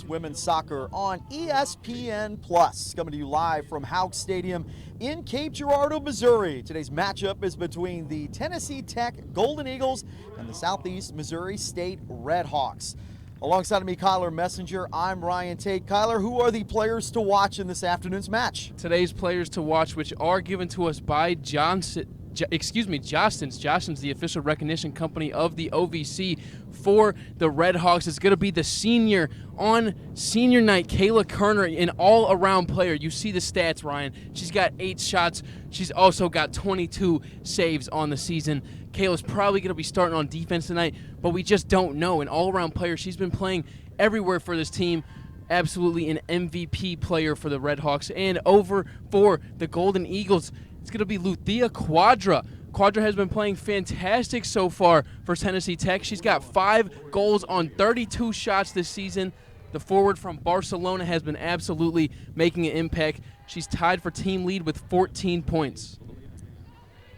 women's soccer on ESPN Plus. Coming to you live from Houck Stadium in Cape Girardeau, Missouri. Today's matchup is between the Tennessee Tech Golden Eagles and the Southeast Missouri State Redhawks. Alongside of me, Kyler Messenger, I'm Ryan Tate. Kyler, who are the players to watch in this afternoon's match? Today's players to watch, which are given to us by Jostens. Jostens, the official recognition company of the OVC for the Redhawks. It's going to be the senior on senior night, Kayla Kerner, an all-around player. You see the stats, Ryan. She's got 8 shots. She's also got 22 saves on the season. Kayla's probably going to be starting on defense tonight, but we just don't know. An all-around player. She's been playing everywhere for this team. Absolutely an MVP player for the Redhawks. And over for the Golden Eagles, it's going to be Luthia Quadra. Quadra has been playing fantastic so far for Tennessee Tech. She's got 5 goals on 32 shots this season. The forward from Barcelona has been absolutely making an impact. She's tied for team lead with 14 points.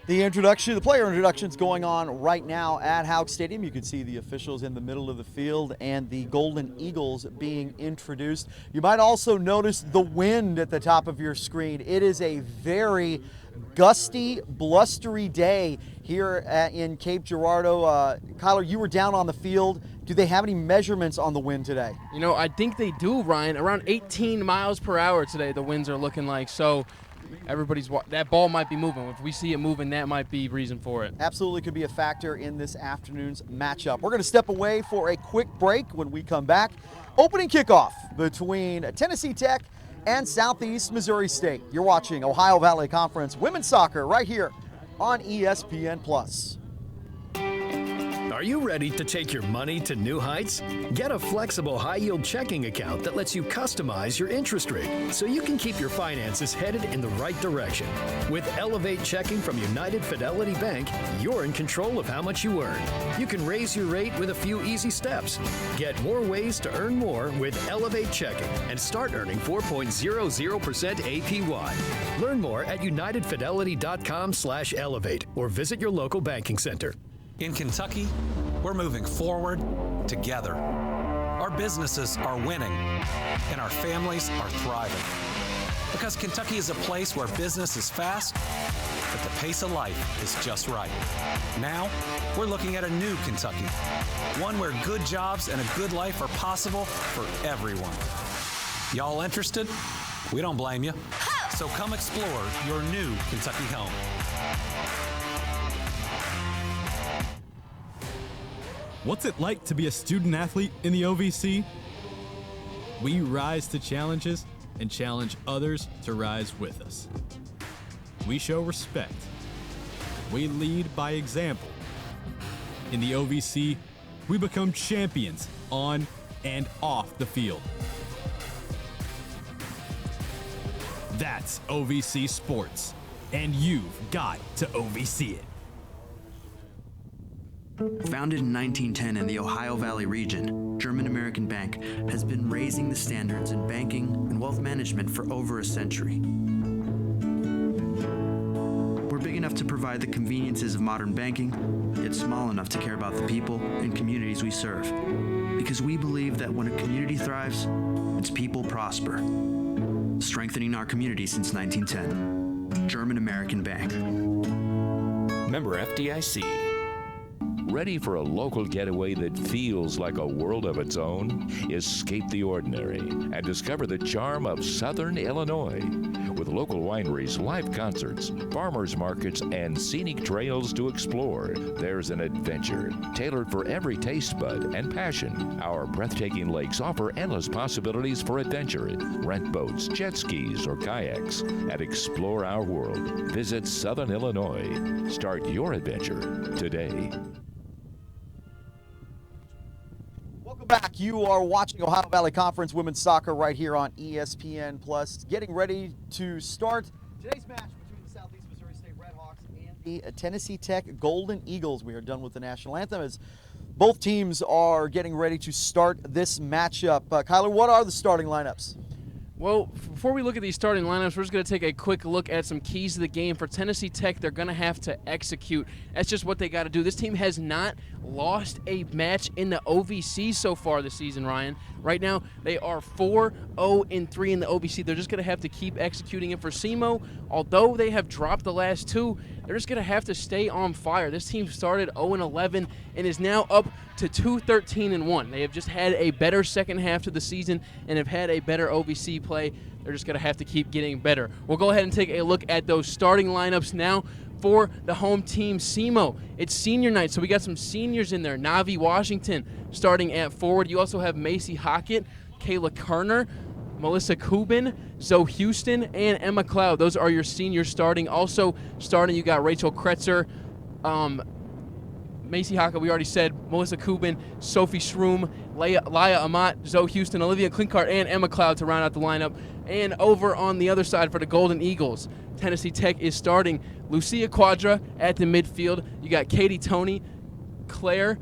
The player introduction is going on right now at Houck Stadium. You can see the officials in the middle of the field and the Golden Eagles being introduced. You might also notice the wind at the top of your screen. It is a very gusty, blustery day here in Cape Girardeau. Kyler, you were down on the field. Do they have any measurements on the wind today? You know, I think they do, Ryan. Around 18 miles per hour today, the winds are looking like. So that ball might be moving. If we see it moving, that might be reason for it. Absolutely could be a factor in this afternoon's matchup. We're going to step away for a quick break. When we come back, opening kickoff between Tennessee Tech and Southeast Missouri State. You're watching Ohio Valley Conference Women's Soccer right here on ESPN Plus. Are you ready to take your money to new heights? Get a flexible high-yield checking account that lets you customize your interest rate so you can keep your finances headed in the right direction. With Elevate Checking from United Fidelity Bank, you're in control of how much you earn. You can raise your rate with a few easy steps. Get more ways to earn more with Elevate Checking and start earning 4.00% APY. Learn more at unitedfidelity.com/elevate or visit your local banking center. In Kentucky, we're moving forward together. Our businesses are winning, and our families are thriving. Because Kentucky is a place where business is fast, but the pace of life is just right. Now, we're looking at a new Kentucky, one where good jobs and a good life are possible for everyone. Y'all interested? We don't blame you. So come explore your new Kentucky home. What's it like to be a student athlete in the OVC? We rise to challenges and challenge others to rise with us. We show respect. We lead by example. In the OVC, we become champions on and off the field. That's OVC Sports, and you've got to OVC it. Founded in 1910 in the Ohio Valley region, German American Bank has been raising the standards in banking and wealth management for over a century. We're big enough to provide the conveniences of modern banking, yet small enough to care about the people and communities we serve. Because we believe that when a community thrives, its people prosper. Strengthening our community since 1910. German American Bank. Member FDIC. Ready for a local getaway that feels like a world of its own? Escape the ordinary and discover the charm of Southern Illinois. With local wineries, live concerts, farmers markets, and scenic trails to explore, there's an adventure tailored for every taste bud and passion. Our breathtaking lakes offer endless possibilities for adventure. Rent boats, jet skis, or kayaks, and explore our world. Visit Southern Illinois. Start your adventure today. Back. You are watching Ohio Valley Conference Women's Soccer right here on ESPN Plus. Getting ready to start today's match between the Southeast Missouri State Redhawks and the Tennessee Tech Golden Eagles. We are done with the national anthem as both teams are getting ready to start this matchup. Kyler, what are the starting lineups? Well, before we look at these starting lineups, we're just going to take a quick look at some keys to the game. For Tennessee Tech, they're going to have to execute. That's just what they got to do. This team has not lost a match in the OVC so far this season, Ryan. Right now, they are 4-0-3 in the OVC. They're just going to have to keep executing it. For SEMO, although they have dropped the last two, they're just going to have to stay on fire. This team started 0-11 and is now up to 2-13-1. They have just had a better second half to the season and have had a better OVC play. They're just going to have to keep getting better. We'll go ahead and take a look at those starting lineups now for the home team, SEMO. It's senior night, so we got some seniors in there. Navi Washington starting at forward. You also have Macy Hockett, Kayla Kerner, Melissa Kubin, Zoe Houston, and Emma Cloud. Those are your seniors starting. Also starting, you got Rachel Kretzer, Macy Hockett, we already said, Melissa Kubin, Sophie Schroom, Laya Amat, Zoe Houston, Olivia Klinkart, and Emma Cloud to round out the lineup. And over on the other side for the Golden Eagles, Tennessee Tech is starting Lucia Quadra at the midfield. You got Katie Toney, Claire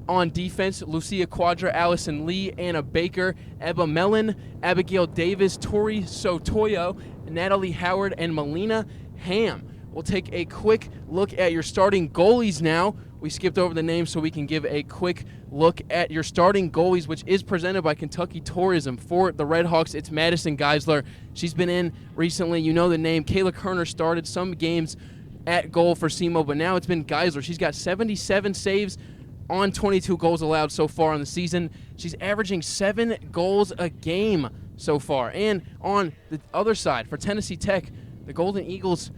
on defense, Lucia Quadra, Allison Lee, Anna Baker, Ebba Mellon, Abigail Davis, Tori Sotoyo, Natalie Howard, and Melina Ham. We'll take a quick look at your starting goalies now. We skipped over the names so we can give a quick look at your starting goalies, which is presented by Kentucky Tourism. For the Redhawks, it's Madison Geisler. She's been in recently. You know the name. Kayla Kerner started some games at goal for SEMO, but now it's been Geisler. She's got 77 saves on 22 goals allowed so far in the season. She's averaging 7 goals a game so far. And on the other side, for Tennessee Tech, the Golden Eagles,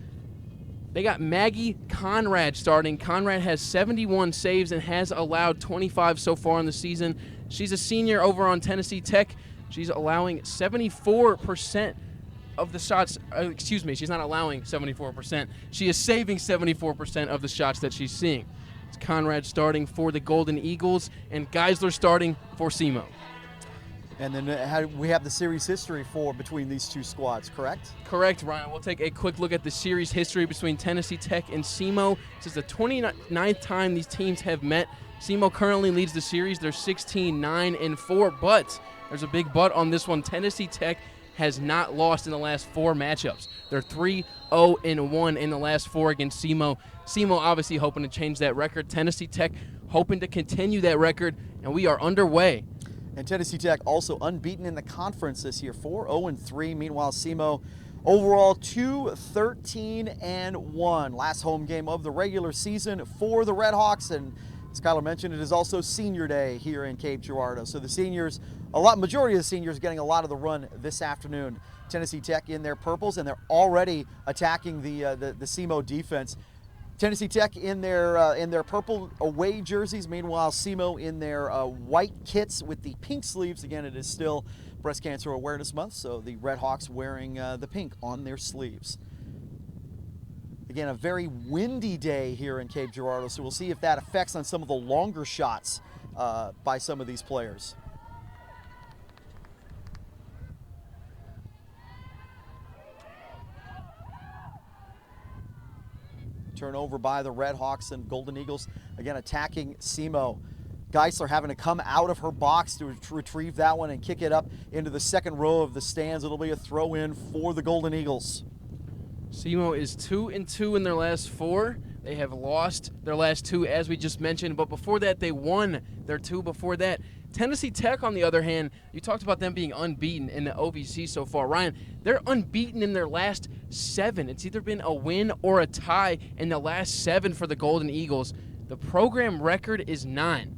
they got Maggie Conrad starting. Conrad has 71 saves and has allowed 25 so far in the season. She's a senior over on Tennessee Tech. She's allowing 74% of the shots. She's not allowing 74%. She is saving 74% of the shots that she's seeing. It's Conrad starting for the Golden Eagles and Geisler starting for SEMO. And then we have the series history between these two squads, correct? Correct, Ryan. We'll take a quick look at the series history between Tennessee Tech and SEMO. This is the 29th time these teams have met. SEMO currently leads the series. They're 16-9-4, but there's a big but on this one. Tennessee Tech has not lost in the last 4 matchups. They're 3-0-1 in the last 4 against SEMO. SEMO obviously hoping to change that record. Tennessee Tech hoping to continue that record, and we are underway. And Tennessee Tech also unbeaten in the conference this year, 4-0-3. Meanwhile, SEMO overall 2-13-1. Last home game of the regular season for the Redhawks, and as Kyler mentioned, it is also senior day here in Cape Girardeau. So the seniors, majority of the seniors getting a lot of the run this afternoon. Tennessee Tech in their purples, and they're already attacking the SEMO defense. Tennessee Tech in their purple away jerseys. Meanwhile, SEMO in their white kits with the pink sleeves. Again, it is still Breast Cancer Awareness Month, so the Redhawks wearing the pink on their sleeves. Again, a very windy day here in Cape Girardeau, so we'll see if that affects on some of the longer shots by some of these players. Turnover by the Redhawks, and Golden Eagles again attacking SEMO. Geisler having to come out of her box to retrieve that one and kick it up into the second row of the stands. It'll be a throw in for the Golden Eagles. SEMO is 2-2 in their last 4. They have lost their last 2, as we just mentioned, but before that they won their 2 before that. Tennessee Tech, on the other hand, you talked about them being unbeaten in the OVC so far. Ryan, they're unbeaten in their last 7. It's either been a win or a tie in the last 7 for the Golden Eagles. The program record is 9.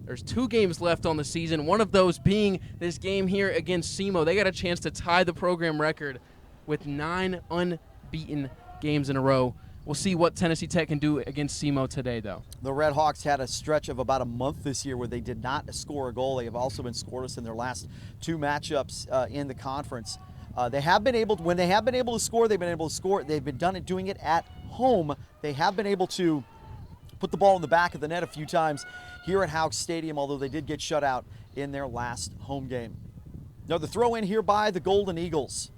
There's 2 games left on the season, one of those being this game here against SEMO. They got a chance to tie the program record with 9 unbeaten games in a row. We'll see what Tennessee Tech can do against SEMO today, though. The Redhawks had a stretch of about a month this year where they did not score a goal. They have also been scoreless in their last 2 matchups in the conference. They have been able to, when they have been able to score, they've been able to score. They've been doing it at home. They have been able to put the ball in the back of the net a few times here at Houck Stadium, although they did get shut out in their last home game. Now the throw in here by the Golden Eagles.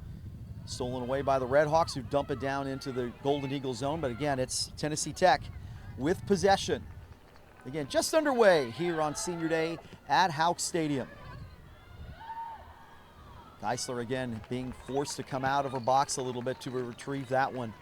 Stolen away by the Redhawks, who dump it down into the Golden Eagle zone. But again, it's Tennessee Tech with possession. Again, just underway here on Senior Day at Houck Stadium. Geisler again being forced to come out of her box a little bit to retrieve that one.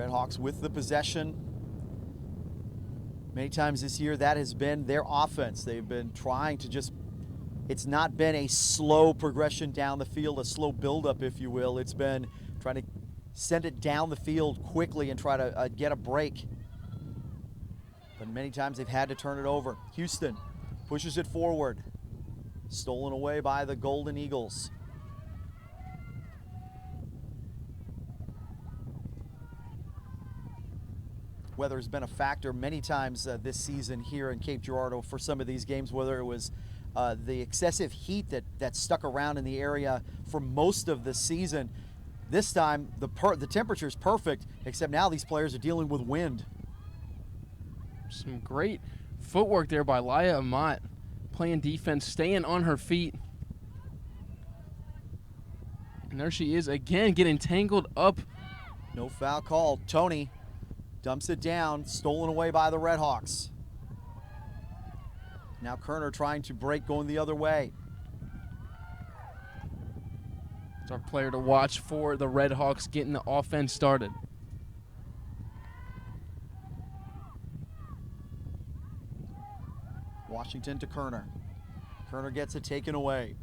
Redhawks with the possession. Many times this year, that has been their offense. They've been trying to just, it's not been a slow progression down the field, a slow buildup, if you will. It's been trying to send it down the field quickly and try to get a break. But many times they've had to turn it over. Houston pushes it forward. Stolen away by the Golden Eagles. Weather has been a factor many times this season here in Cape Girardeau for some of these games, whether it was the excessive heat that stuck around in the area for most of the season. This time, the temperature is perfect, except now these players are dealing with wind. Some great footwork there by Laya Amat, playing defense, staying on her feet. And there she is again, getting tangled up. No foul call. Tony dumps it down, stolen away by the Redhawks. Now Kerner trying to break, going the other way. It's our player to watch for the Redhawks getting the offense started. Washington to Kerner. Kerner gets it taken away.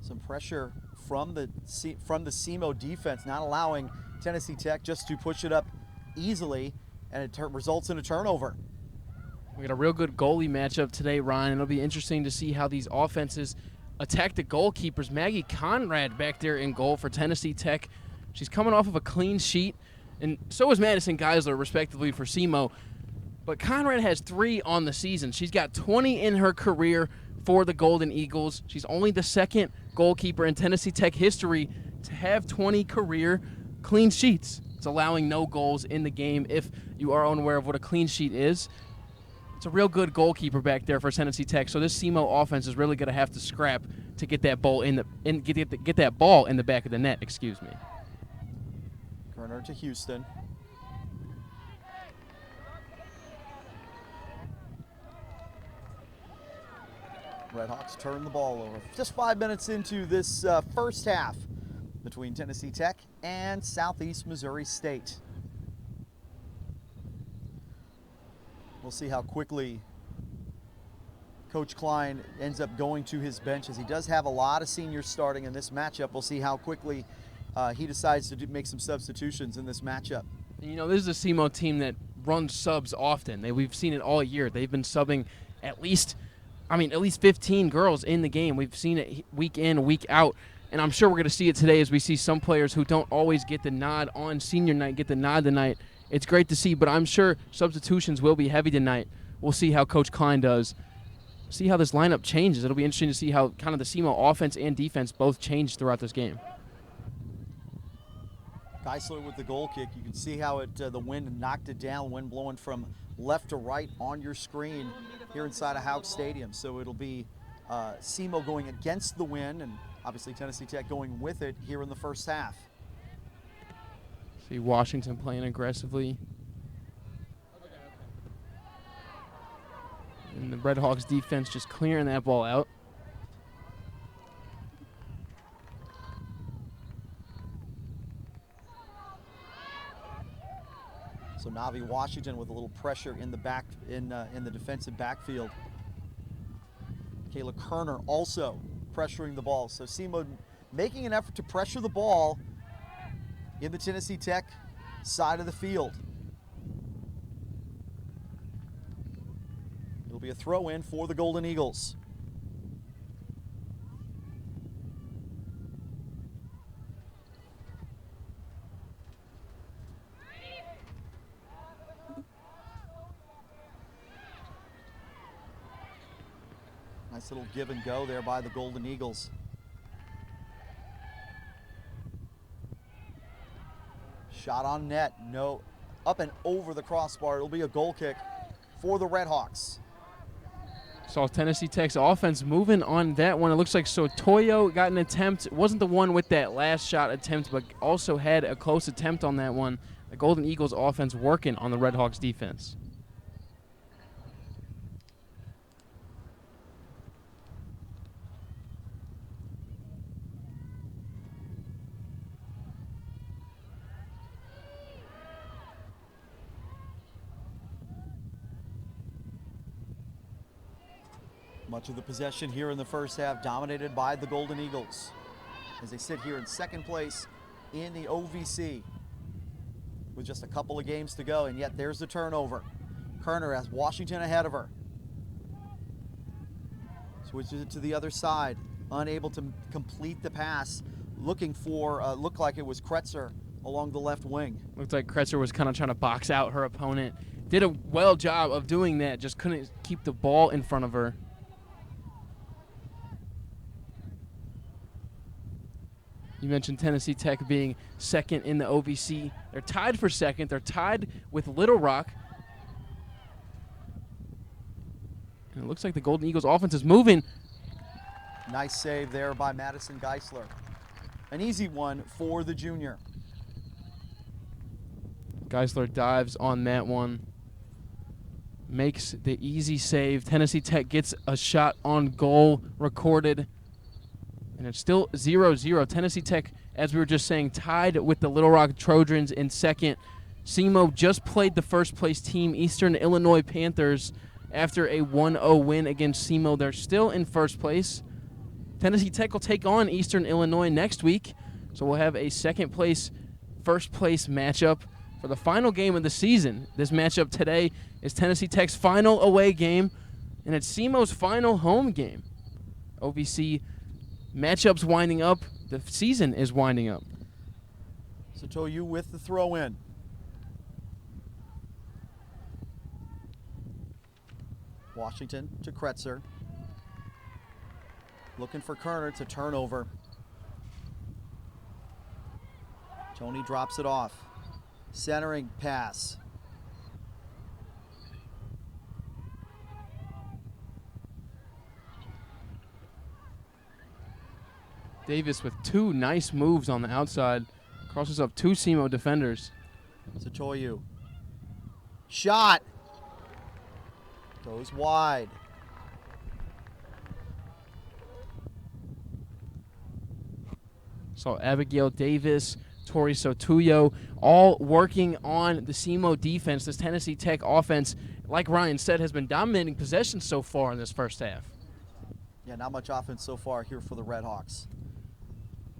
Some pressure from the SEMO defense, not allowing Tennessee Tech just to push it up easily, and it results in a turnover. We got a real good goalie matchup today, Ryan. It'll be interesting to see how these offenses attack the goalkeepers. Maggie Conrad back there in goal for Tennessee Tech. She's coming off of a clean sheet, and so is Madison Geisler, respectively, for SEMO. But Conrad has 3 on the season. She's got 20 in her career for the Golden Eagles. She's only the second goalkeeper in Tennessee Tech history to have 20 career clean sheets. It's allowing no goals in the game. If you are unaware of what a clean sheet is, it's a real good goalkeeper back there for Tennessee Tech. So this SEMO offense is really going to have to scrap to get that ball get that ball in the back of the net. Excuse me. Kerner to Houston. Redhawks turn the ball over. Just 5 minutes into this first half between Tennessee Tech and Southeast Missouri State. We'll see how quickly Coach Klein ends up going to his bench, as he does have a lot of seniors starting in this matchup. We'll see how quickly he decides to make some substitutions in this matchup. You know, this is a SEMO team that runs subs often. We've seen it all year. They've been subbing at least 15 girls in the game. We've seen it week in, week out, and I'm sure we're going to see it today as we see some players who don't always get the nod on senior night get the nod tonight. It's great to see, but I'm sure substitutions will be heavy tonight. We'll see how Coach Klein does. See how this lineup changes. It'll be interesting to see how kind of the SEMO offense and defense both change throughout this game. Geisler with the goal kick. You can see how the wind knocked it down, wind blowing from left to right on your screen here inside of Houck Stadium. So it'll be SEMO going against the wind, and obviously Tennessee Tech going with it here in the first half. See Washington playing aggressively. And the Redhawks defense just clearing that ball out. So Navi Washington with a little pressure in the back in the defensive backfield. Kayla Kerner also pressuring the ball. So SEMO making an effort to pressure the ball in the Tennessee Tech side of the field. It'll be a throw in for the Golden Eagles. Nice little give and go there by the Golden Eagles. Shot on net, no, up and over the crossbar. It'll be a goal kick for the Redhawks. Saw Tennessee Tech's offense moving on that one. It looks like Sotoyo got an attempt. It wasn't the one with that last shot attempt, but also had a close attempt on that one. The Golden Eagles offense working on the Red Hawks defense. Much of the possession here in the first half dominated by the Golden Eagles as they sit here in second place in the OVC with just a couple of games to go, and yet there's the turnover. Kerner has Washington ahead of her. Switches it to the other side, unable to complete the pass, looking for, looked like it was Kretzer along the left wing. Looked like Kretzer was kind of trying to box out her opponent. Did a well job of doing that, just couldn't keep the ball in front of her. You mentioned Tennessee Tech being second in the OVC. They're tied for second. They're tied with Little Rock. And it looks like the Golden Eagles offense is moving. Nice save there by Madison Geisler. An easy one for the junior. Geisler dives on that one. Makes the easy save. Tennessee Tech gets a shot on goal recorded. And it's still 0-0. Tennessee Tech, as we were just saying, tied with the Little Rock Trojans in second. SEMO just played the first-place team, Eastern Illinois Panthers, after a 1-0 win against SEMO. They're still in first place. Tennessee Tech will take on Eastern Illinois next week, so we'll have a second-place, first-place matchup for the final game of the season. This matchup today is Tennessee Tech's final away game, and it's SEMO's final home game. OVC matchups winding up. The season is winding up. Sotoyu with the throw in. Washington to Kretzer. Looking for Kerner to turn over. Tony drops it off. Centering pass. Davis with two nice moves on the outside. Crosses up two SEMO defenders. Sotoyu. Shot. Goes wide. So Abigail Davis, Tori Sotuyo, all working on the SEMO defense. This Tennessee Tech offense, like Ryan said, has been dominating possession so far in this first half. Yeah, not much offense so far here for the Red Hawks.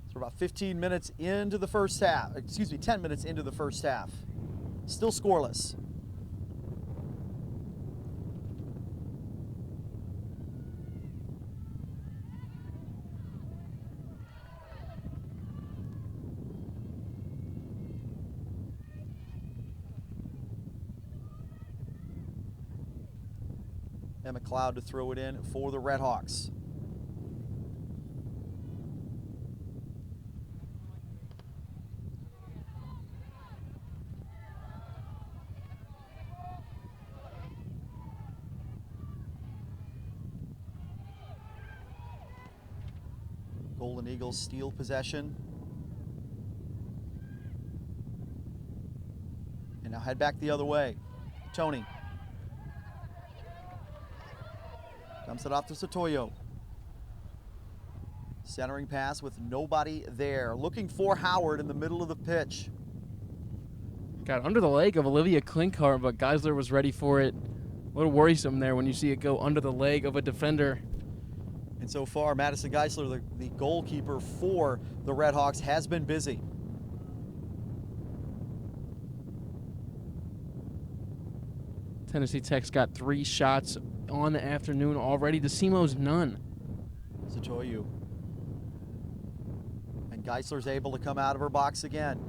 So we're about 15 minutes into the first half. 10 minutes into the first half. Still scoreless. And McLeod to throw it in for the Red Hawks. Golden Eagles steal possession. And now head back the other way. Tony. Dumps it off to Sotoyo. Centering pass with nobody there. Looking for Howard in the middle of the pitch. Got under the leg of Olivia Klinkar, but Geisler was ready for it. A little worrisome there when you see it go under the leg of a defender. And so far, Madison Geisler, the goalkeeper for the Red Hawks, has been busy. Tennessee Tech's got 3 shots on the afternoon already. The SEMO's none. Sotoyu. And Geisler's able to come out of her box again.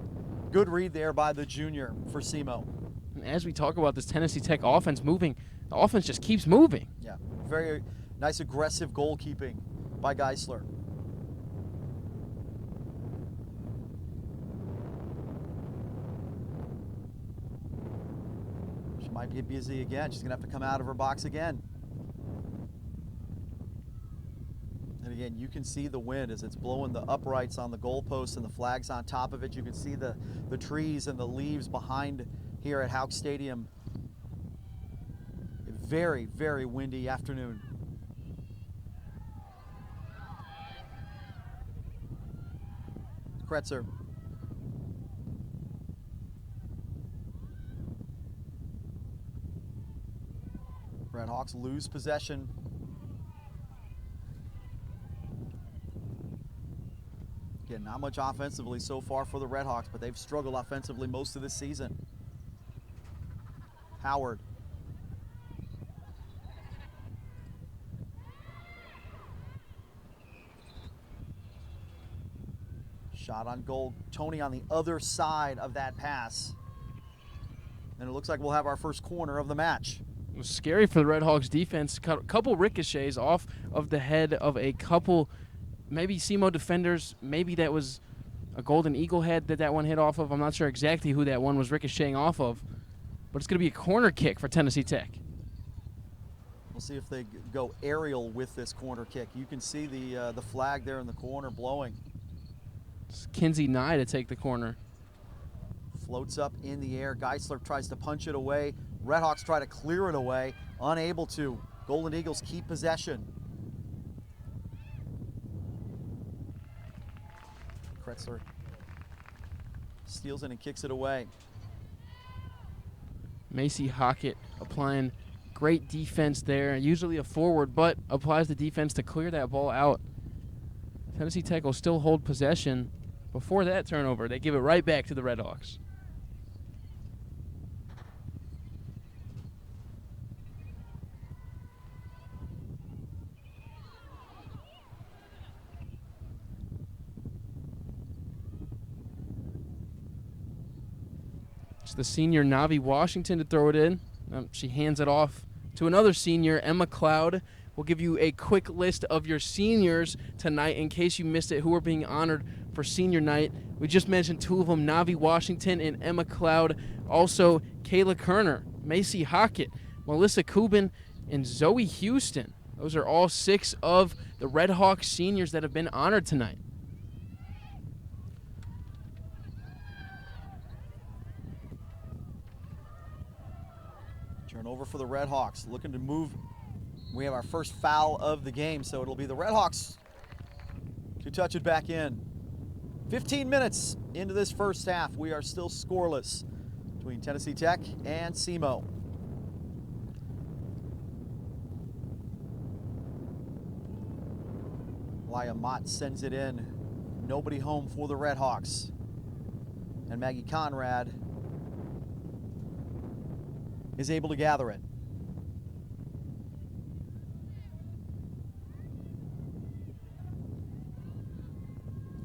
Good read there by the junior for SEMO. And as we talk about this Tennessee Tech offense moving, the offense just keeps moving. Yeah, very nice aggressive goalkeeping by Geisler. She might get busy again. She's going to have to come out of her box again. Again, you can see the wind as it's blowing the uprights on the goalposts and the flags on top of it. You can see the trees and the leaves behind here at Houck Stadium. A very, very windy afternoon. Kretzer. Redhawks lose possession. Again, not much offensively so far for the Redhawks, but they've struggled offensively most of this season. Howard. Shot on goal. Tony on the other side of that pass. And it looks like we'll have our first corner of the match. It was scary for the Redhawks defense. A couple ricochets off of the head of a couple, maybe SEMO defenders. Maybe that was a Golden Eagle head that one hit off of. I'm not sure exactly who that one was ricocheting off of. But it's going to be a corner kick for Tennessee Tech. We'll see if they go aerial with this corner kick. You can see the flag there in the corner blowing. It's Kinsey Nye to take the corner. Floats up in the air. Geisler tries to punch it away. Redhawks try to clear it away. Unable to. Golden Eagles keep possession. Kretzler steals it and kicks it away. Macy Hockett applying great defense there. Usually a forward, but applies the defense to clear that ball out. Tennessee Tech will still hold possession. Before that turnover, they give it right back to the Redhawks. It's the senior Navi Washington to throw it in. She hands it off to another senior, Emma Cloud. We'll give you a quick list of your seniors tonight in case you missed it, who are being honored for senior night. We just mentioned two of them, Navi Washington and Emma Cloud. Also, Kayla Kerner, Macy Hockett, Melissa Kubin, and Zoe Houston. Those are all 6 of the Redhawks seniors that have been honored tonight. Turnover for the Redhawks, looking to move. We have our first foul of the game, so it'll be the Redhawks to touch it back in. 15 minutes into this first half, we are still scoreless between Tennessee Tech and SEMO. Laya Mott sends it in. Nobody home for the Redhawks. And Maggie Conrad is able to gather it.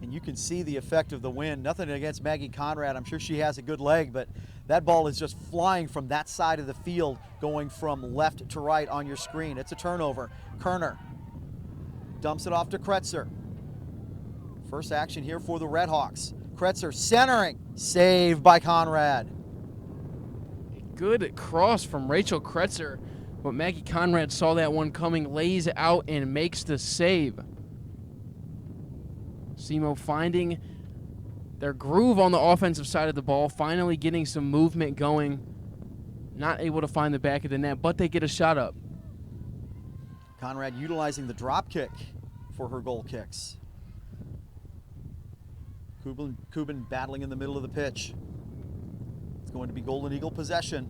And you can see the effect of the wind. Nothing against Maggie Conrad. I'm sure she has a good leg, but that ball is just flying from that side of the field, going from left to right on your screen. It's a turnover. Kerner dumps it off to Kretzer. First action here for the Redhawks. Kretzer centering. Saved by Conrad. Good cross from Rachel Kretzer, but Maggie Conrad saw that one coming, lays out, and makes the save. SEMO finding their groove on the offensive side of the ball, finally getting some movement going. Not able to find the back of the net, but they get a shot up. Conrad utilizing the drop kick for her goal kicks. Kubin battling in the middle of the pitch. It's going to be Golden Eagle possession.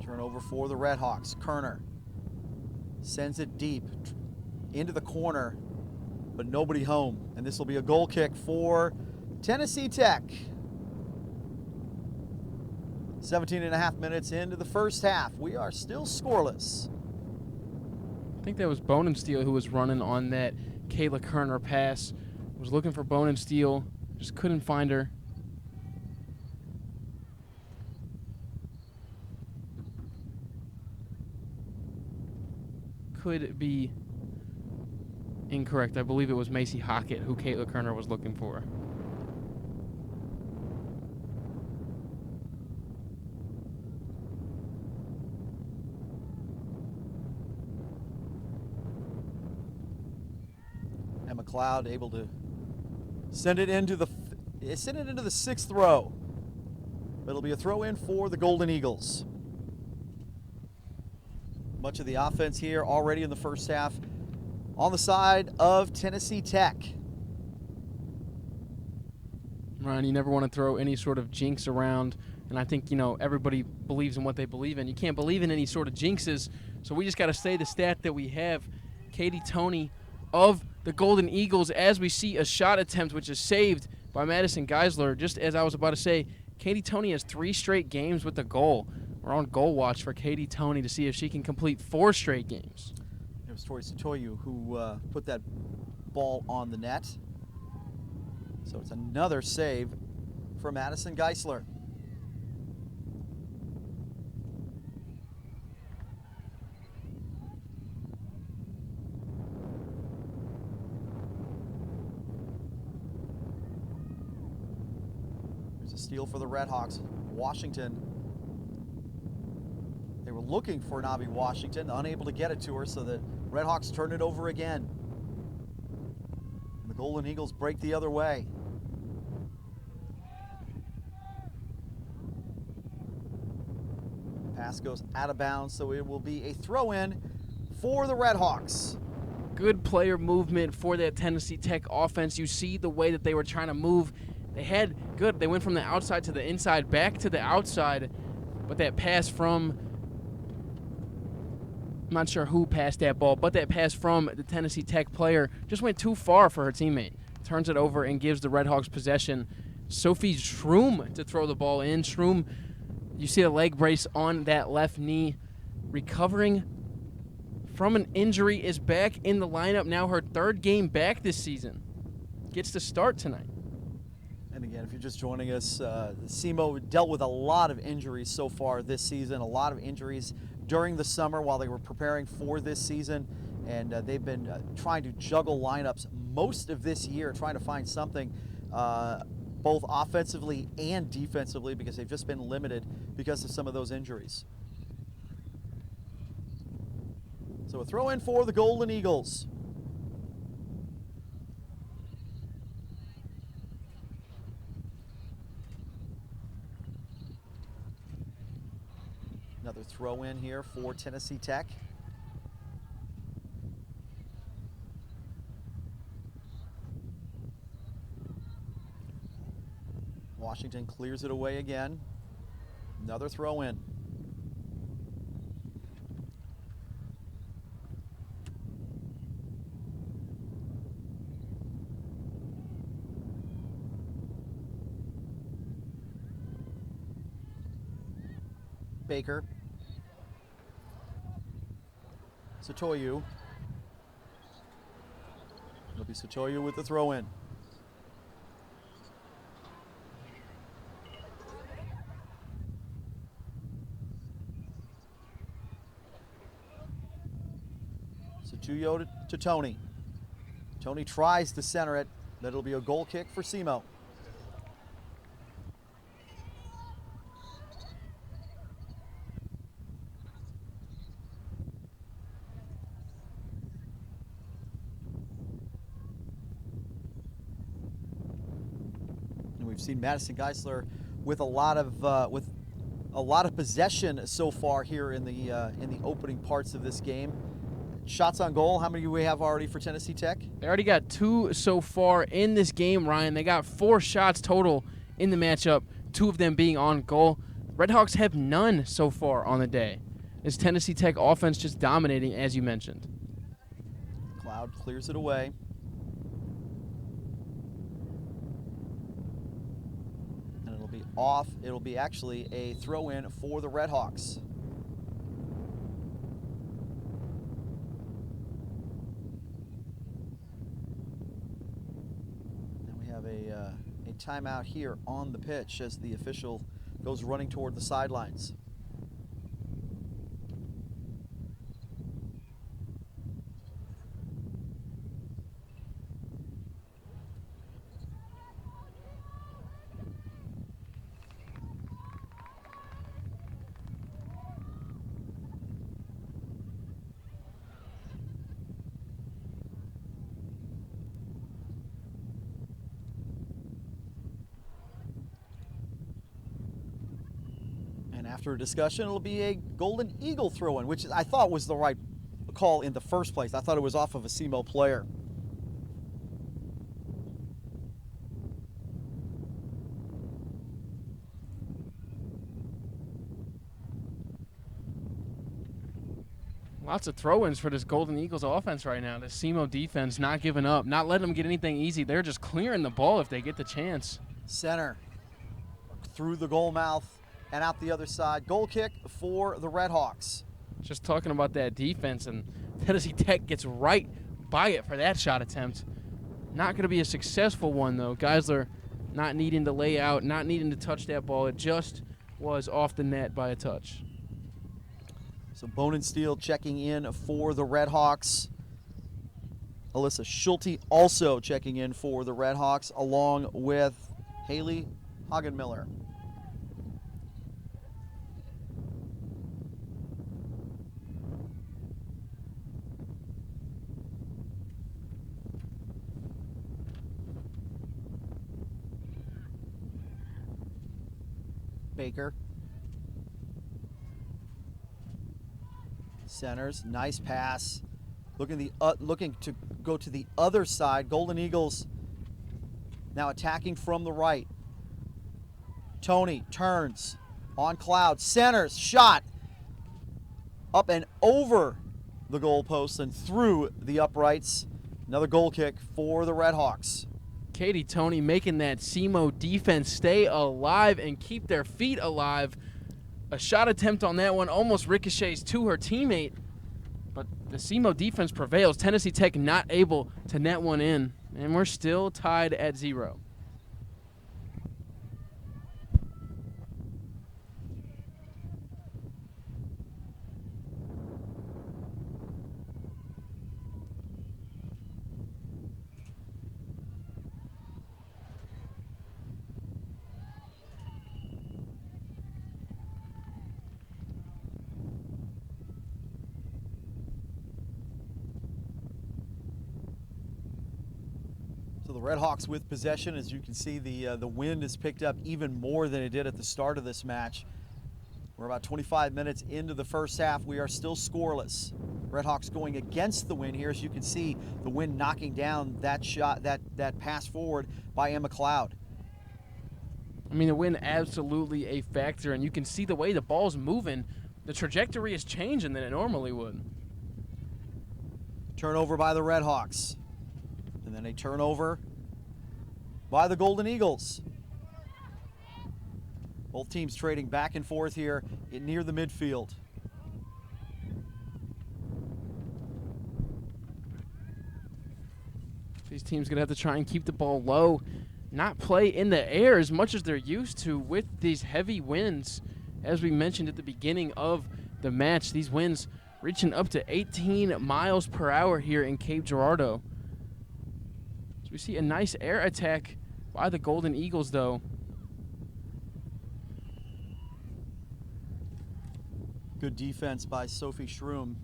Turnover for the Redhawks. Kerner sends it deep into the corner, but nobody home. And this will be a goal kick for Tennessee Tech. 17.5 minutes into the first half. We are still scoreless. I think that was Bonensteel who was running on that Kayla Kerner pass. Was looking for Bonensteel, just couldn't find her. could be incorrect. I believe it was Macy Hockett who Kayla Kerner was looking for. And McLeod able to send it into the 6th row. It'll be a throw in for the Golden Eagles. Much of the offense here already in the first half on the side of Tennessee Tech. Ryan, you never want to throw any sort of jinx around, and I think, everybody believes in what they believe in. You can't believe in any sort of jinxes, so we just got to say the stat that we have. Katie Toney of the Golden Eagles, as we see a shot attempt, which is saved by Madison Geisler. Just as I was about to say, Katie Toney has 3 straight games with a goal. We're on goal watch for Katie Toney to see if she can complete 4 straight games. It was Tori Satoyu who put that ball on the net. So it's another save for Madison Geisler. There's a steal for the Redhawks. Washington. They were looking for Navi Washington, unable to get it to her, so the Redhawks turn it over again. And the Golden Eagles break the other way. Pass goes out of bounds, so it will be a throw-in for the Redhawks. Good player movement for that Tennessee Tech offense. You see the way that they were trying to move. They went from the outside to the inside, back to the outside, but that pass from, I'm not sure who passed that ball, but that pass from the Tennessee Tech player just went too far for her teammate. Turns it over and gives the Redhawks possession. Sophie Schroom to throw the ball in. Schroom, you see a leg brace on that left knee. Recovering from an injury, is back in the lineup now, her 3rd game back this season. Gets to start tonight. And again, if you're just joining us, SEMO dealt with a lot of injuries so far this season, a lot of injuries during the summer while they were preparing for this season, and they've been trying to juggle lineups most of this year, trying to find something both offensively and defensively, because they've just been limited because of some of those injuries. So a throw in for the Golden Eagles. Another throw in here for Tennessee Tech. Washington clears it away again. Another throw in. Baker. Satoyu. It'll be Satoyu with the throw in. Satoyu to Toney. Toney tries to center it. That'll be a goal kick for SEMO. We've seen Madison Geisler with a lot of possession so far here in the opening parts of this game. Shots on goal, how many do we have already for Tennessee Tech? They already got 2 so far in this game, Ryan. They got 4 shots total in the matchup, 2 of them being on goal. Redhawks have none so far on the day. This Tennessee Tech offense just dominating, as you mentioned. Cloud clears it away. And it'll be off. It'll be actually a throw-in for the Redhawks. A timeout here on the pitch as the official goes running toward the sidelines. And after a discussion, it'll be a Golden Eagle throw-in, which I thought was the right call in the first place. I thought it was off of a SEMO player. Lots of throw-ins for this Golden Eagles offense right now. The SEMO defense not giving up, not letting them get anything easy. They're just clearing the ball if they get the chance. Center through the goal mouth and out the other side. Goal kick for the Redhawks. Just talking about that defense, and Tennessee Tech gets right by it for that shot attempt. Not going to be a successful one, though. Geisler not needing to lay out, not needing to touch that ball. It just was off the net by a touch. So Bone and Steel checking in for the Redhawks. Alyssa Schulte also checking in for the Redhawks, along with Haley Hagenmiller. Baker. Centers, nice pass. Looking to go to the other side. Golden Eagles now attacking from the right. Tony turns on Cloud, centers, shot up and over the goalpost and through the uprights. Another goal kick for the Redhawks. Katie Tony making that SEMO defense stay alive and keep their feet alive. A shot attempt on that one almost ricochets to her teammate, but the SEMO defense prevails. Tennessee Tech not able to net one in, and we're still tied at 0. So the Redhawks with possession. As you can see, the wind has picked up even more than it did at the start of this match. We're about 25 minutes into the first half. We are still scoreless. Redhawks going against the wind here. As you can see, the wind knocking down that shot, that pass forward by Emma Cloud. I mean, the wind absolutely a factor, and you can see the way the ball's moving. The trajectory is changing than it normally would. Turnover by the Redhawks. And then a turnover by the Golden Eagles. Both teams trading back and forth here near the midfield. These teams going to have to try and keep the ball low, not play in the air as much as they're used to with these heavy winds. As we mentioned at the beginning of the match, these winds reaching up to 18 miles per hour here in Cape Girardeau. So we see a nice air attack by the Golden Eagles, though. Good defense by Sophie Schroom.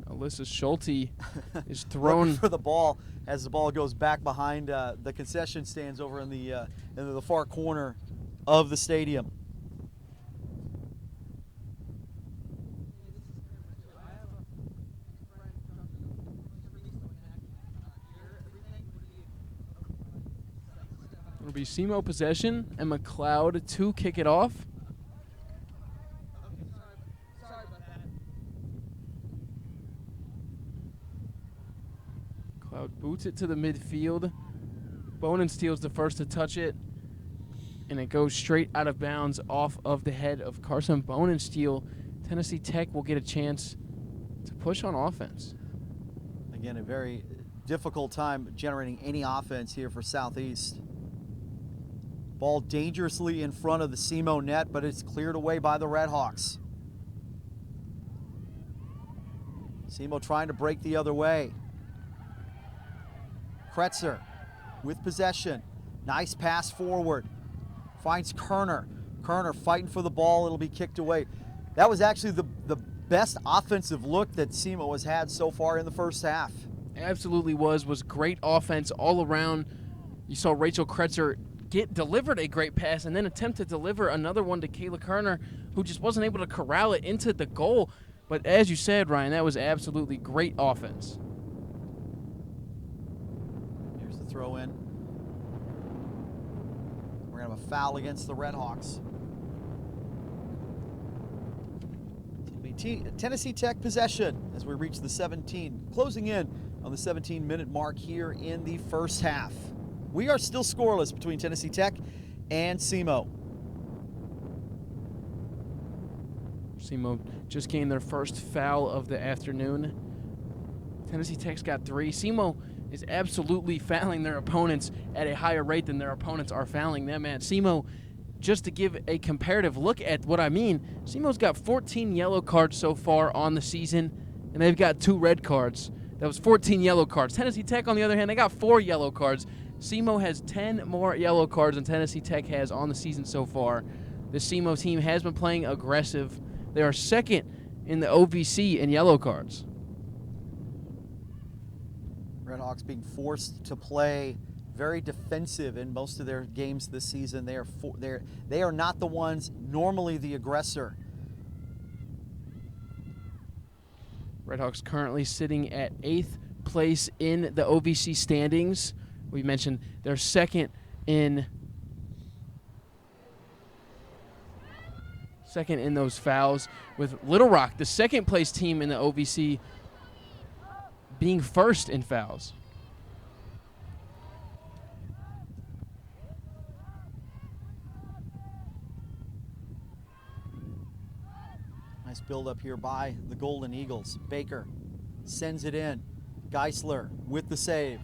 Alyssa Schulte is thrown for the ball as the ball goes back behind the concession stands over in the far corner of the stadium. It'll be SEMO possession and McLeod to kick it off. McLeod boots it to the midfield. Bonin steals the first to touch it, and it goes straight out of bounds off of the head of Carson Bonensteel. Tennessee Tech will get a chance to push on offense. Again, a very difficult time generating any offense here for Southeast. Ball dangerously in front of the SEMO net, but it's cleared away by the Redhawks. SEMO trying to break the other way. Kretzer with possession. Nice pass forward. Finds Kerner. Kerner fighting for the ball. It'll be kicked away. That was actually the best offensive look that SEMO has had so far in the first half. Absolutely was great offense all around. You saw Rachel Kretzer delivered a great pass and then attempt to deliver another one to Kayla Kerner, who just wasn't able to corral it into the goal. But as you said, Ryan, that was absolutely great offense. Here's the throw in. We're going to have a foul against the Redhawks. It'll be Tennessee Tech possession as we reach the 17, closing in on the 17-minute mark here in the first half. We are still scoreless between Tennessee Tech and SEMO. SEMO just gained their first foul of the afternoon. Tennessee Tech's got 3. SEMO is absolutely fouling their opponents at a higher rate than their opponents are fouling them at. SEMO, just to give a comparative look at what I mean, SEMO's got 14 yellow cards so far on the season, and they've got 2 red cards. That was 14 yellow cards. Tennessee Tech, on the other hand, they got 4 yellow cards. SEMO has 10 more yellow cards than Tennessee Tech has on the season so far. The SEMO team has been playing aggressive. They are second in the OVC in yellow cards. Redhawks being forced to play very defensive in most of their games this season. They are not the ones normally the aggressor. Redhawks currently sitting at 8th place in the OVC standings. We mentioned they're second in those fouls, with Little Rock, the second place team in the OVC, being first in fouls. Nice build up here by the Golden Eagles. Baker sends it in. Geisler with the save.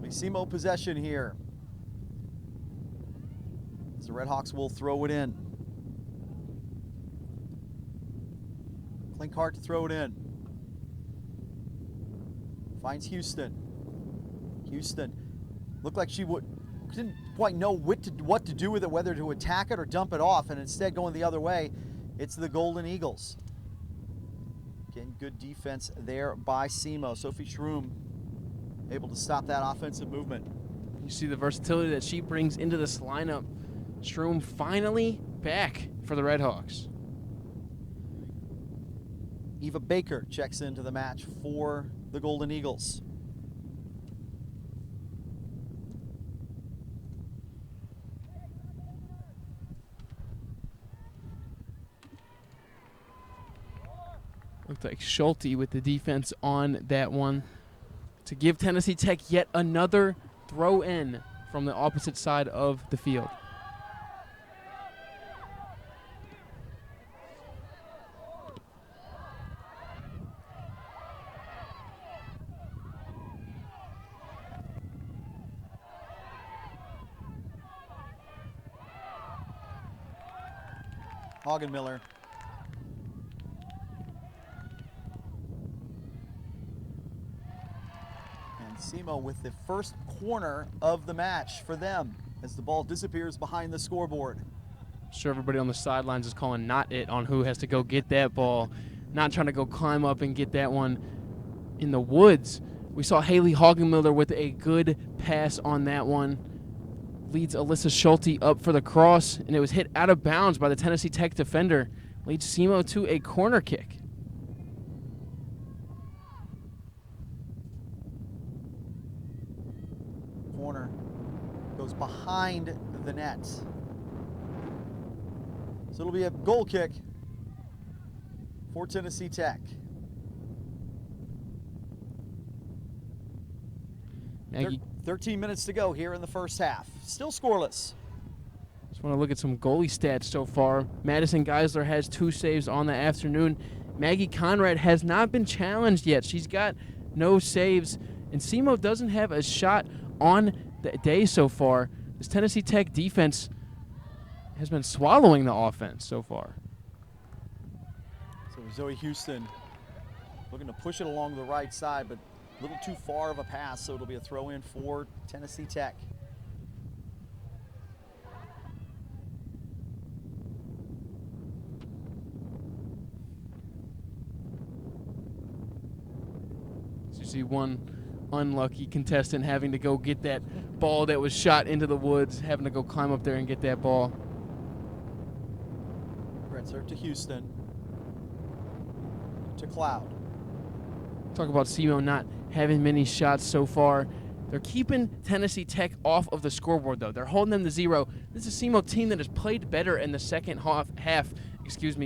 SEMO possession here. As the Redhawks will throw it in. Clinkhart to throw it in. Finds Houston. Houston looked like she didn't quite know what to do with it, whether to attack it or dump it off, and instead going the other way, it's the Golden Eagles. Again, good defense there by SEMO. Sophie Schroom able to stop that offensive movement. You see the versatility that she brings into this lineup. Schroom finally back for the Redhawks. Eva Baker checks into the match for the Golden Eagles. Looked like Schulte with the defense on that one, to give Tennessee Tech yet another throw-in from the opposite side of the field. Hagenmiller. SEMO with the first corner of the match for them as the ball disappears behind the scoreboard. I'm sure everybody on the sidelines is calling not it on who has to go get that ball, not trying to go climb up and get that one in the woods. We saw Haley Hagenmiller with a good pass on that one. Leads Alyssa Schulte up for the cross, and it was hit out of bounds by the Tennessee Tech defender. Leads SEMO to a corner kick. Corner goes behind the net. So it'll be a goal kick for Tennessee Tech. Maggie, 13 minutes to go here in the first half. Still scoreless. just want to look at some goalie stats so far. Madison Geisler has 2 saves on the afternoon. Maggie Conrad has not been challenged yet. She's got no saves, and SEMO doesn't have a shot on the day so far. This Tennessee Tech defense has been swallowing the offense so far. So Zoe Houston looking to push it along the right side, but a little too far of a pass, so it'll be a throw in for Tennessee Tech. So you see one unlucky contestant having to go get that ball that was shot into the woods, having to go climb up there and get that ball. Kretzer to Houston. To Cloud. Talk about SEMO not having many shots so far. They're keeping Tennessee Tech off of the scoreboard, though. They're holding them to 0. This is a SEMO team that has played better in the second half,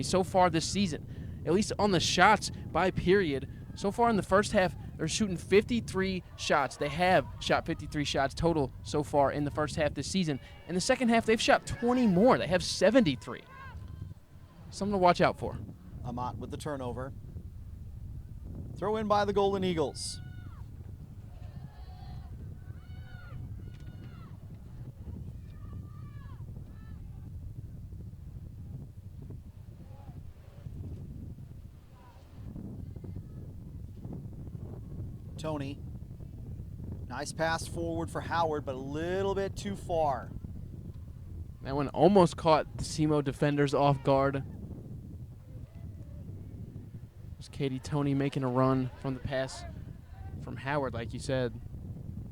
so far this season. At least on the shots by period. So far in the first half, they're shooting 53 shots. They have shot 53 shots total so far in the first half this season. In the second half, they've shot 20 more. They have 73. Something to watch out for. Amat with the turnover. Throw in by the Golden Eagles. Tony. Nice pass forward for Howard, but a little bit too far. That one almost caught the SEMO defenders off guard. Was Katie Tony making a run from the pass from Howard, like you said.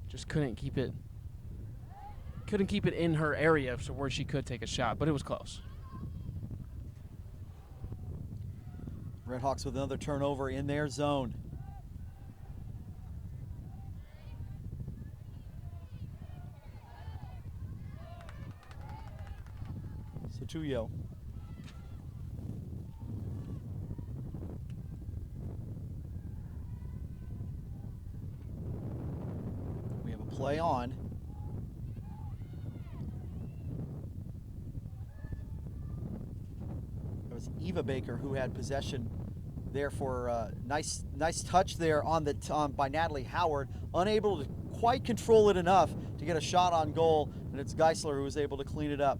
Just couldn't keep it in her area so where she could take a shot, but it was close. Redhawks with another turnover in their zone. Tuyo. We have a play on. It was Eva Baker who had possession there for nice touch there on by Natalie Howard, unable to quite control it enough to get a shot on goal, and it's Geisler who was able to clean it up.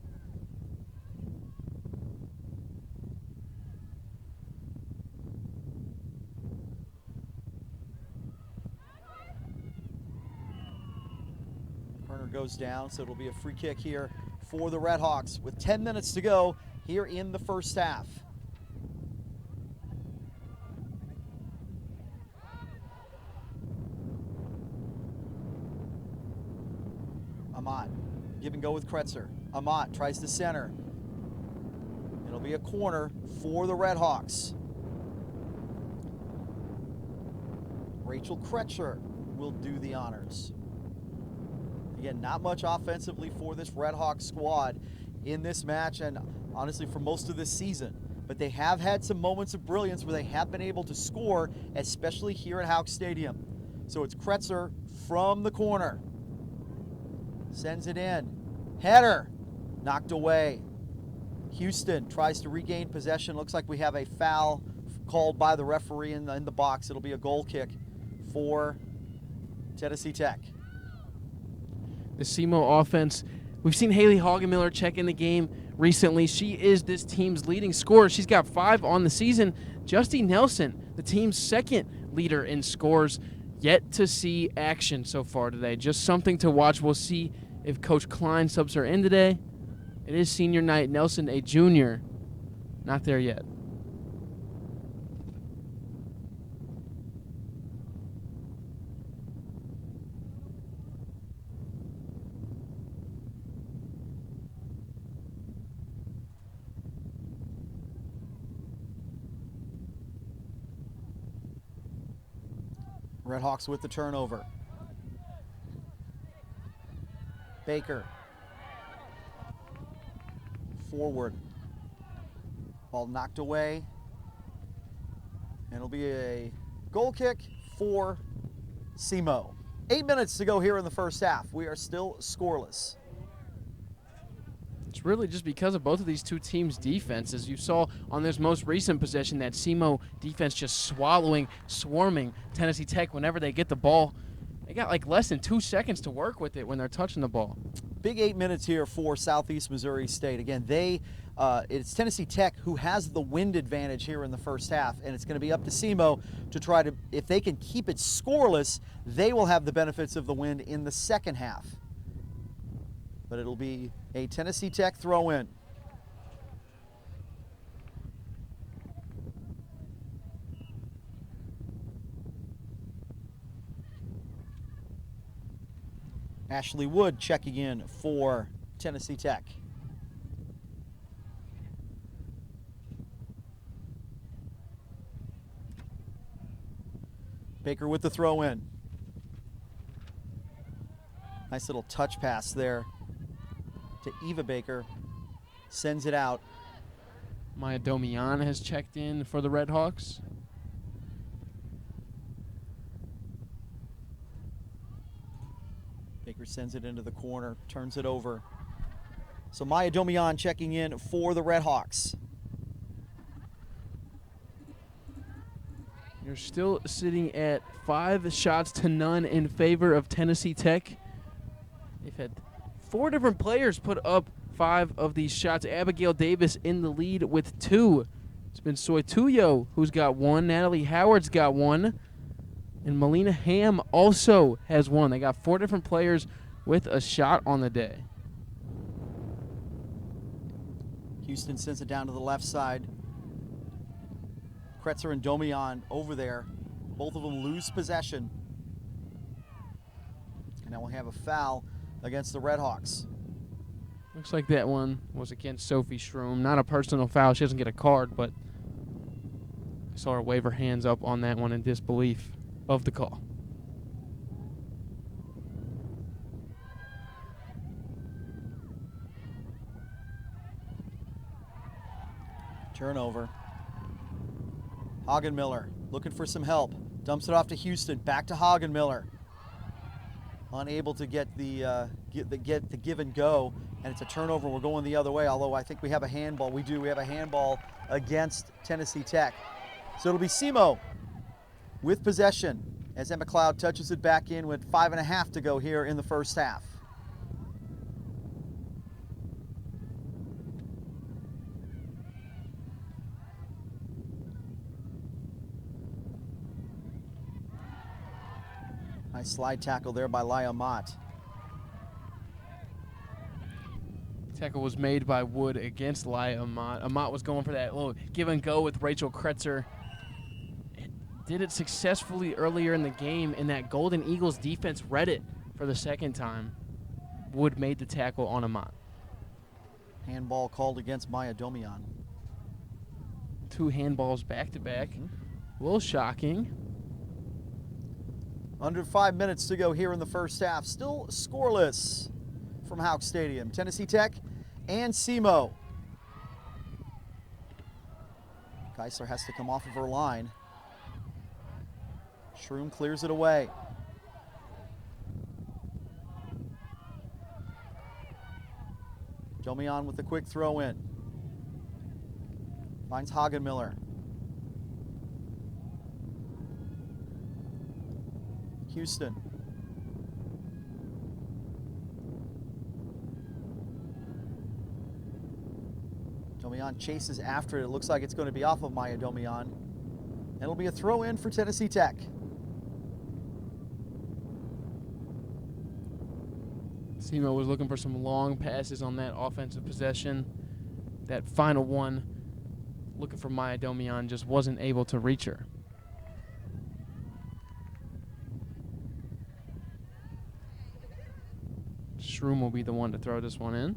Goes down, so it'll be a free kick here for the Redhawks with 10 minutes to go here in the first half. Amat, give and go with Kretzer. Amat tries to center. It'll be a corner for the Redhawks. Rachel Kretzer will do the honors. Again, not much offensively for this Redhawks squad in this match and honestly for most of this season. But they have had some moments of brilliance where they have been able to score, especially here at Houck Stadium. So it's Kretzer from the corner. Sends it in. Header. Knocked away. Houston tries to regain possession. Looks like we have a foul called by the referee in the box. It'll be a goal kick for Tennessee Tech. The SEMO offense, we've seen Haley Hagemiller check in the game recently. She is this team's leading scorer. She's got 5 on the season. Justy Nelson, the team's second leader in scores, yet to see action so far today. Just something to watch. We'll see if Coach Klein subs her in today. It is senior night. Nelson, a junior, not there yet. Redhawks with the turnover. Baker. Forward. Ball knocked away. And it'll be a goal kick for SEMO. 8 minutes to go here in the first half. We are still scoreless. It's really just because of both of these two teams' defenses. You saw on this most recent possession that SEMO defense just swarming Tennessee Tech whenever they get the ball. They got like less than 2 seconds to work with it when they're touching the ball. Big 8 minutes here for Southeast Missouri State. Again, they it's Tennessee Tech who has the wind advantage here in the first half, and it's going to be up to SEMO to try to, if they can keep it scoreless, they will have the benefits of the wind in the second half. But it'll be a Tennessee Tech throw in. Ashley Wood checking in for Tennessee Tech. Baker with the throw in. Nice little touch pass there to Eva Baker. Sends it out. Maya Domian has checked in for the Red Hawks. Baker sends it into the corner, turns it over. So Maya Domian checking in for the Red Hawks. You're still sitting at 5 shots to none in favor of Tennessee Tech. They've had 4 different players put up 5 of these shots. Abigail Davis in the lead with 2. It's been Soy Tuyo who's got 1. Natalie Howard's got 1. And Melina Ham also has 1. They got 4 different players with a shot on the day. Houston sends it down to the left side. Kretzer and Domian over there. Both of them lose possession. And now we'll have a foul against the Red Hawks. Looks like that one was against Sophie Schroom. Not a personal foul. She doesn't get a card, but I saw her wave her hands up on that one in disbelief of the call. Turnover. Hagenmiller looking for some help. Dumps it off to Houston. Back to Hagenmiller. Unable to get the give and go, and it's a turnover. We're going the other way, although I think we have a handball. We do. We have a handball against Tennessee Tech. So it'll be SEMO with possession as Emma Cloud touches it back in with 5.5 to go here in the first half. Nice slide tackle there by Laya Mott. Tackle was made by Wood against Laya Amat. Amat was going for that little give and go with Rachel Kretzer. Did it successfully earlier in the game, and that Golden Eagles defense read it for the second time. Wood made the tackle on Amat. Handball called against Maya Domian. 2 handballs back to back. A little shocking. Under 5 minutes to go here in the first half. Still scoreless from Houck Stadium. Tennessee Tech and SEMO. Geisler has to come off of her line. Schroom clears it away. Domian with a quick throw in. Finds Hagenmiller. Houston. Domian chases after it. It looks like it's going to be off of Maya Domian. And it'll be a throw in for Tennessee Tech. SEMO was looking for some long passes on that offensive possession. That final one, looking for Maya Domian, just wasn't able to reach her. Schroom will be the one to throw this one in.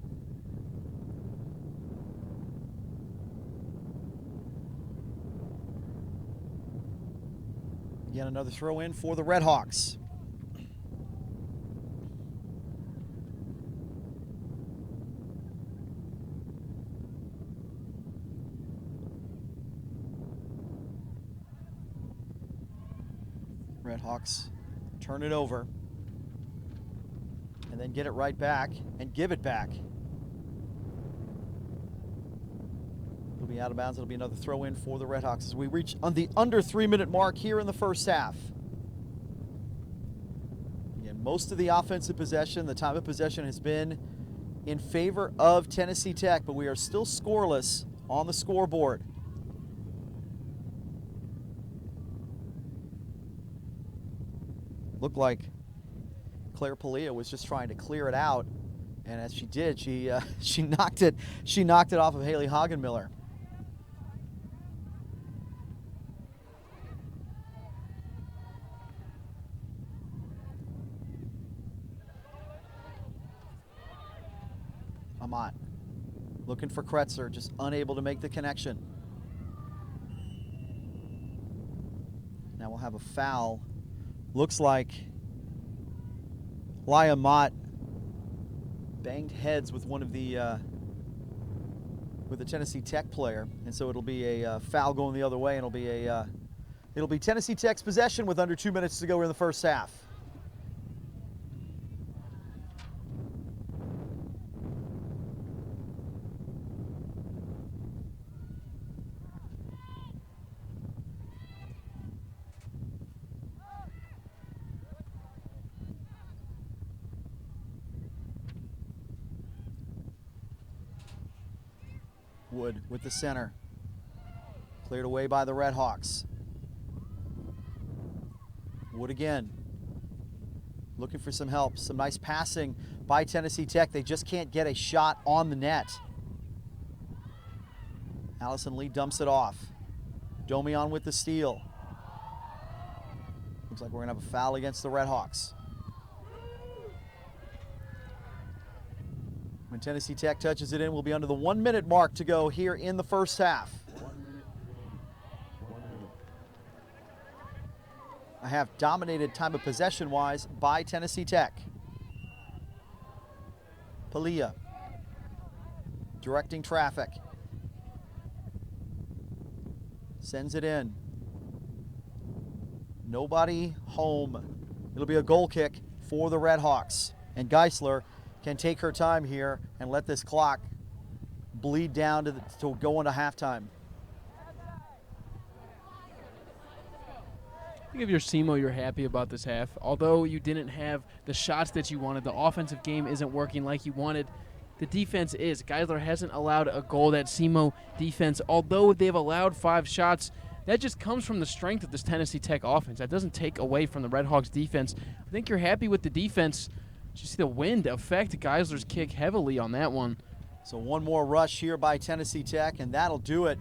Again, another throw in for the Red Hawks. Red Hawks turn it over and then get it right back and give it back. It'll be out of bounds. It'll be another throw in for the Red Hawks as we reach on the under 3-minute mark here in the first half. Again, most of the offensive possession, the time of possession has been in favor of Tennessee Tech, but we are still scoreless on the scoreboard. Looked like Claire Palia was just trying to clear it out, and as she did, she knocked it off of Haley Hagenmiller. Amat looking for Kretzer, just unable to make the connection. Now we'll have a foul. Looks like Lya Mott banged heads with one of the Tennessee Tech player, and so it'll be a foul going the other way, and it'll be Tennessee Tech's possession with under 2 minutes to go in the first half. Wood with the center. Cleared away by the Red Hawks. Wood again. Looking for some help. Some nice passing by Tennessee Tech. They just can't get a shot on the net. Allison Lee dumps it off. Domion with the steal. Looks like we're going to have a foul against the Red Hawks. When Tennessee Tech touches it in, we'll be under the 1 minute mark to go here in the first half. I have dominated time of possession-wise by Tennessee Tech. Palia directing traffic. Sends it in. Nobody home. It'll be a goal kick for the Red Hawks. And Geisler can take her time here and let this clock bleed down to go into halftime. I think if you're SEMO, you're happy about this half. Although you didn't have the shots that you wanted, the offensive game isn't working like you wanted. The defense is. Geisler hasn't allowed a goal. That SEMO defense, although they've allowed 5 shots, that just comes from the strength of this Tennessee Tech offense. That doesn't take away from the Red Hawks defense. I think you're happy with the defense. You see the wind affect Geisler's kick heavily on that one. So one more rush here by Tennessee Tech, and that'll do it.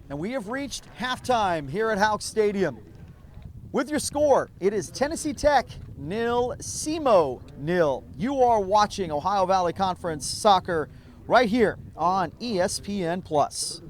And we have reached halftime here at Houck Stadium. With your score, it is Tennessee Tech 0, SEMO 0. You are watching Ohio Valley Conference Soccer right here on ESPN+.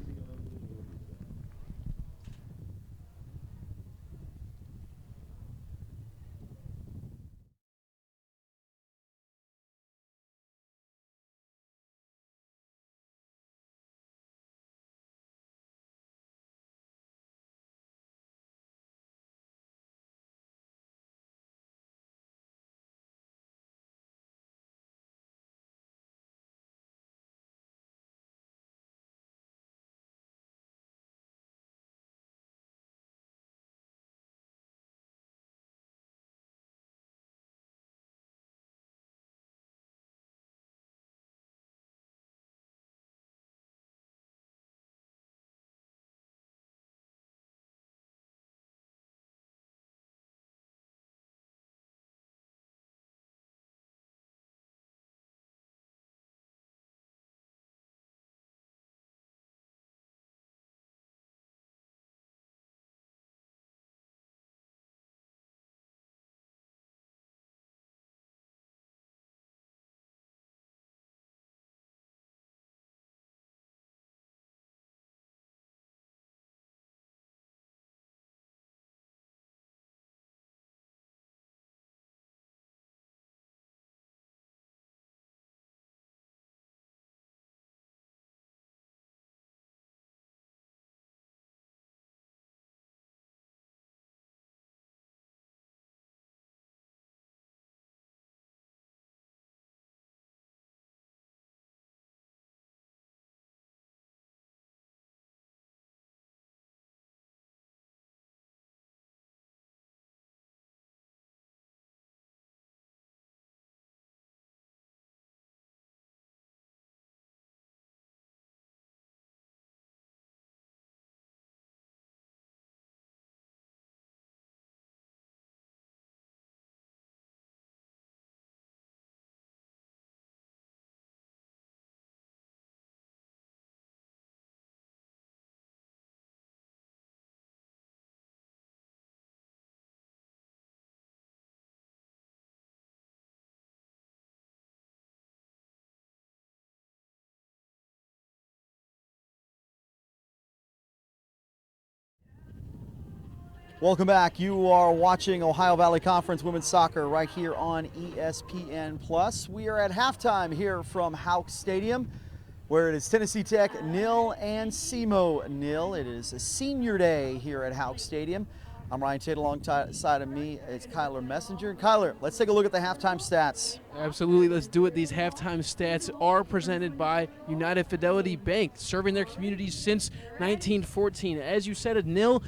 Welcome back. You are watching Ohio Valley Conference Women's Soccer right here on ESPN+. We are at halftime here from Houck Stadium, where it is Tennessee Tech 0 and SEMO 0. It is a senior day here at Houck Stadium. I'm Ryan Tate. Alongside of me is Kyler Messenger. Kyler, let's take a look at the halftime stats. Absolutely, let's do it. These halftime stats are presented by United Fidelity Bank, serving their communities since 1914. As you said, a 0-0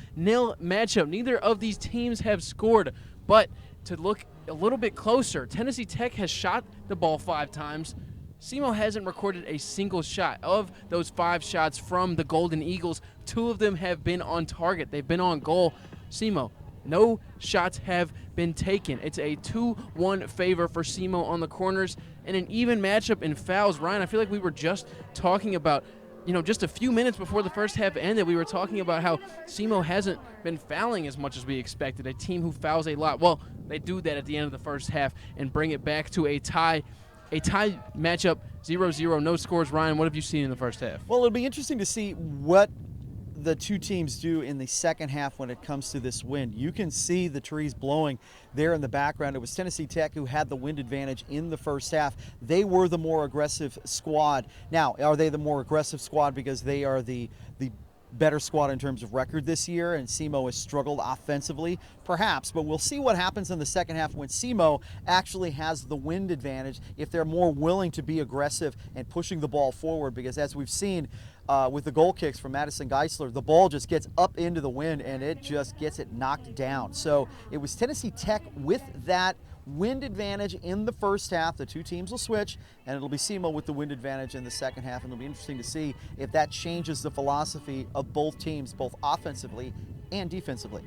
matchup. Neither of these teams have scored, but to look a little bit closer, Tennessee Tech has shot the ball 5 times. SEMO hasn't recorded a single shot. Of those 5 shots from the Golden Eagles, 2 of them have been on target. They've been on goal. SEMO, no shots have been taken. It's a 2-1 favor for SEMO on the corners, and an even matchup in fouls. Ryan, I feel like we were just talking about, just a few minutes before the first half ended, we were talking about how SEMO hasn't been fouling as much as we expected, a team who fouls a lot. Well, they do that at the end of the first half and bring it back to a tie matchup, 0-0, no scores. Ryan, what have you seen in the first half? Well, it'll be interesting to see what the two teams do in the second half when it comes to this wind. You can see the trees blowing there in the background. It was Tennessee Tech who had the wind advantage in the first half. They were the more aggressive squad. Now, are they the more aggressive squad because they are the better squad in terms of record this year, and SEMO has struggled offensively? Perhaps, but we'll see what happens in the second half when SEMO actually has the wind advantage, if they're more willing to be aggressive and pushing the ball forward, because as we've seen with the goal kicks from Madison Geisler, the ball just gets up into the wind and it just gets it knocked down. So it was Tennessee Tech with that wind advantage in the first half. The two teams will switch, and it'll be SEMO with the wind advantage in the second half, and it'll be interesting to see if that changes the philosophy of both teams, both offensively and defensively.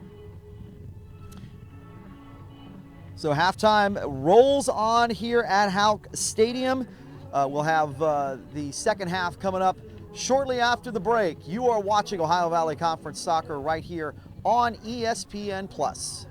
So halftime rolls on here at Houck Stadium. We'll have the second half coming up shortly after the break. You are watching Ohio Valley Conference Soccer right here on ESPN+.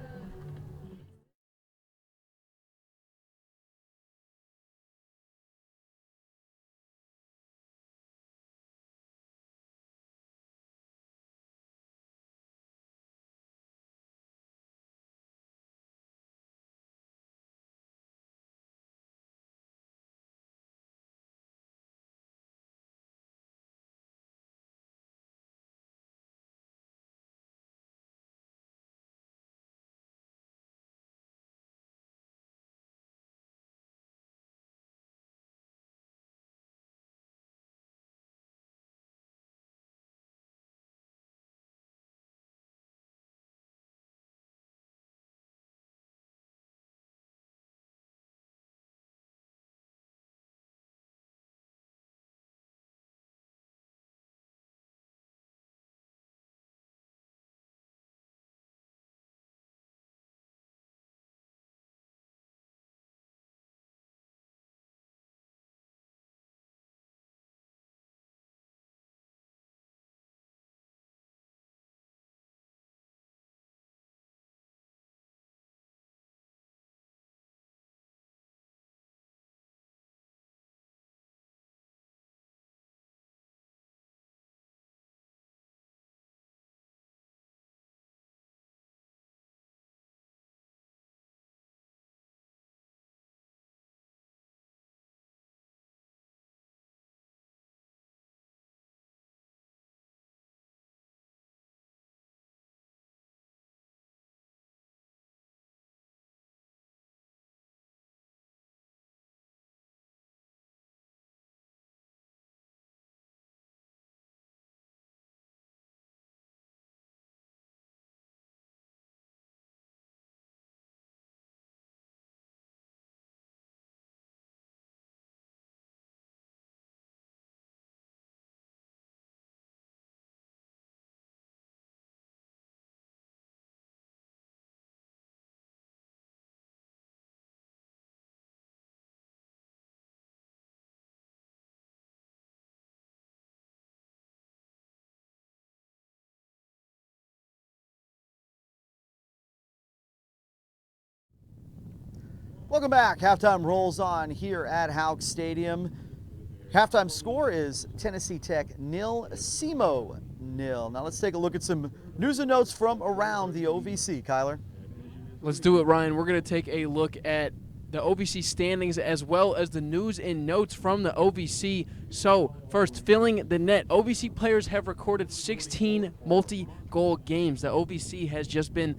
Welcome back. Halftime rolls on here at Houck Stadium. Halftime score is Tennessee Tech 0, SEMO 0. Now let's take a look at some news and notes from around the OVC, Kyler. Let's do it, Ryan. We're going to take a look at the OVC standings as well as the news and notes from the OVC. So, first, filling the net. OVC players have recorded 16 multi-goal games. The OVC has just been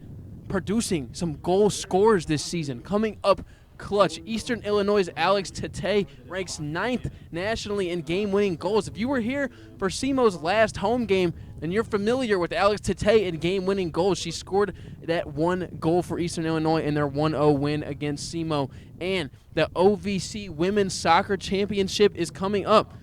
producing some goal scorers this season. Coming up clutch, Eastern Illinois' Alex Tate ranks 9th nationally in game-winning goals. If you were here for SEMO's last home game, then you're familiar with Alex Tate in game-winning goals. She scored that one goal for Eastern Illinois in their 1-0 win against SEMO. And the OVC Women's Soccer Championship is coming up.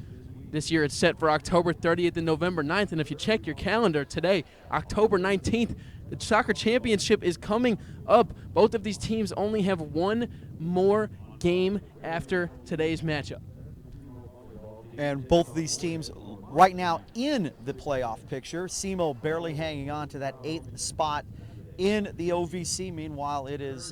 This year it's set for October 30th and November 9th. And if you check your calendar today, October 19th, the soccer championship is coming up. Both of these teams only have one more game after today's matchup. And both of these teams right now in the playoff picture. SEMO barely hanging on to that 8th spot in the OVC. Meanwhile, it is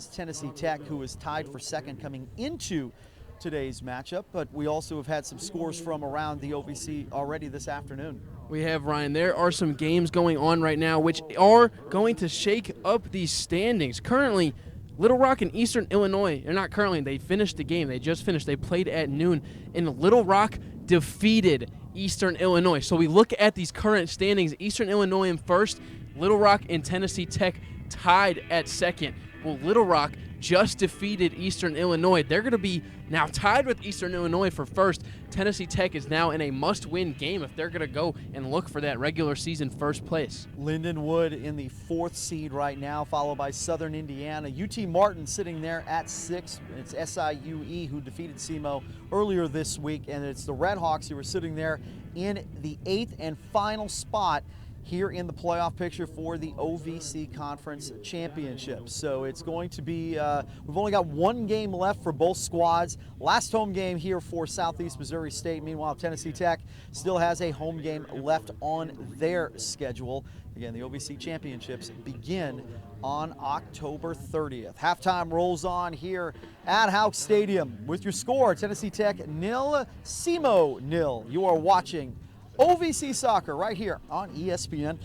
Tennessee Tech who is tied for second coming into today's matchup. But we also have had some scores from around the OVC already this afternoon. We have, Ryan. There are some games going on right now which are going to shake up these standings. Currently, Little Rock and Eastern Illinois, they're not currently, they finished the game. They just finished. They played at noon, and Little Rock defeated Eastern Illinois. So we look at these current standings. Eastern Illinois in first, Little Rock and Tennessee Tech tied at second. Well, Little Rock just defeated Eastern Illinois. They're going to be now tied with Eastern Illinois for first. Tennessee Tech is now in a must-win game if they're going to go and look for that regular season first place. Lindenwood in the 4th seed right now, followed by Southern Indiana. UT Martin sitting there at 6th. It's SIUE who defeated SEMO earlier this week, and it's the Redhawks who are sitting there in the 8th and final spot here in the playoff picture for the OVC Conference Championship. So it's going to be, we've only got one game left for both squads. Last home game here for Southeast Missouri State. Meanwhile, Tennessee Tech still has a home game left on their schedule. Again, the OVC Championships begin on October 30th. Halftime rolls on here at Houck Stadium with your score, Tennessee Tech 0, SEMO 0. You are watching OVC Soccer right here on ESPN+.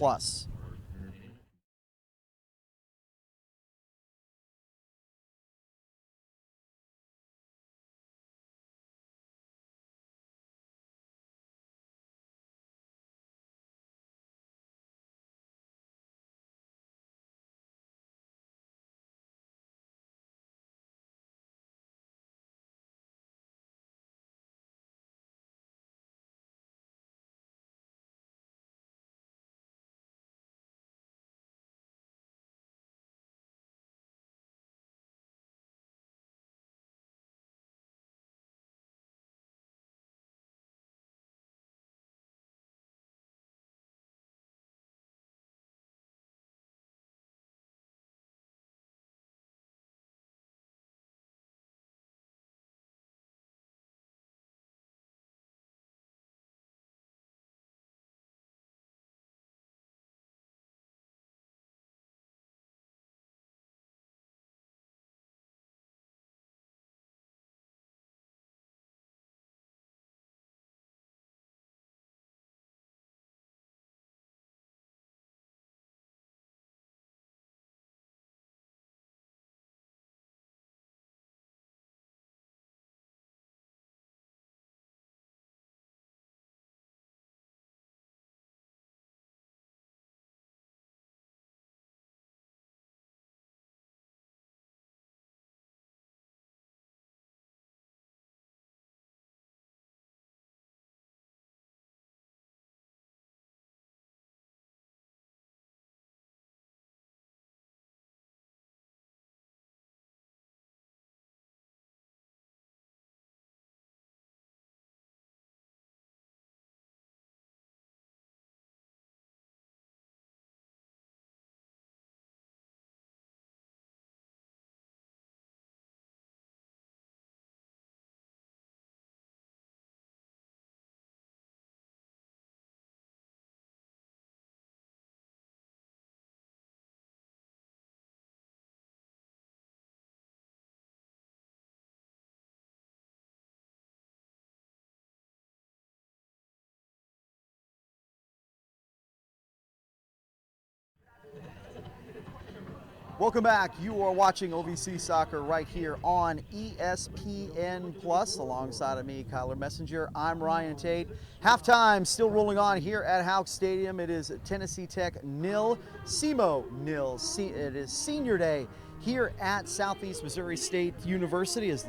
Welcome back. You are watching OVC Soccer right here on ESPN Plus. Alongside of me, Kyler Messenger. I'm Ryan Tate. Halftime still rolling on here at Houck Stadium. It is Tennessee Tech 0, SEMO 0. It is senior day here at Southeast Missouri State University as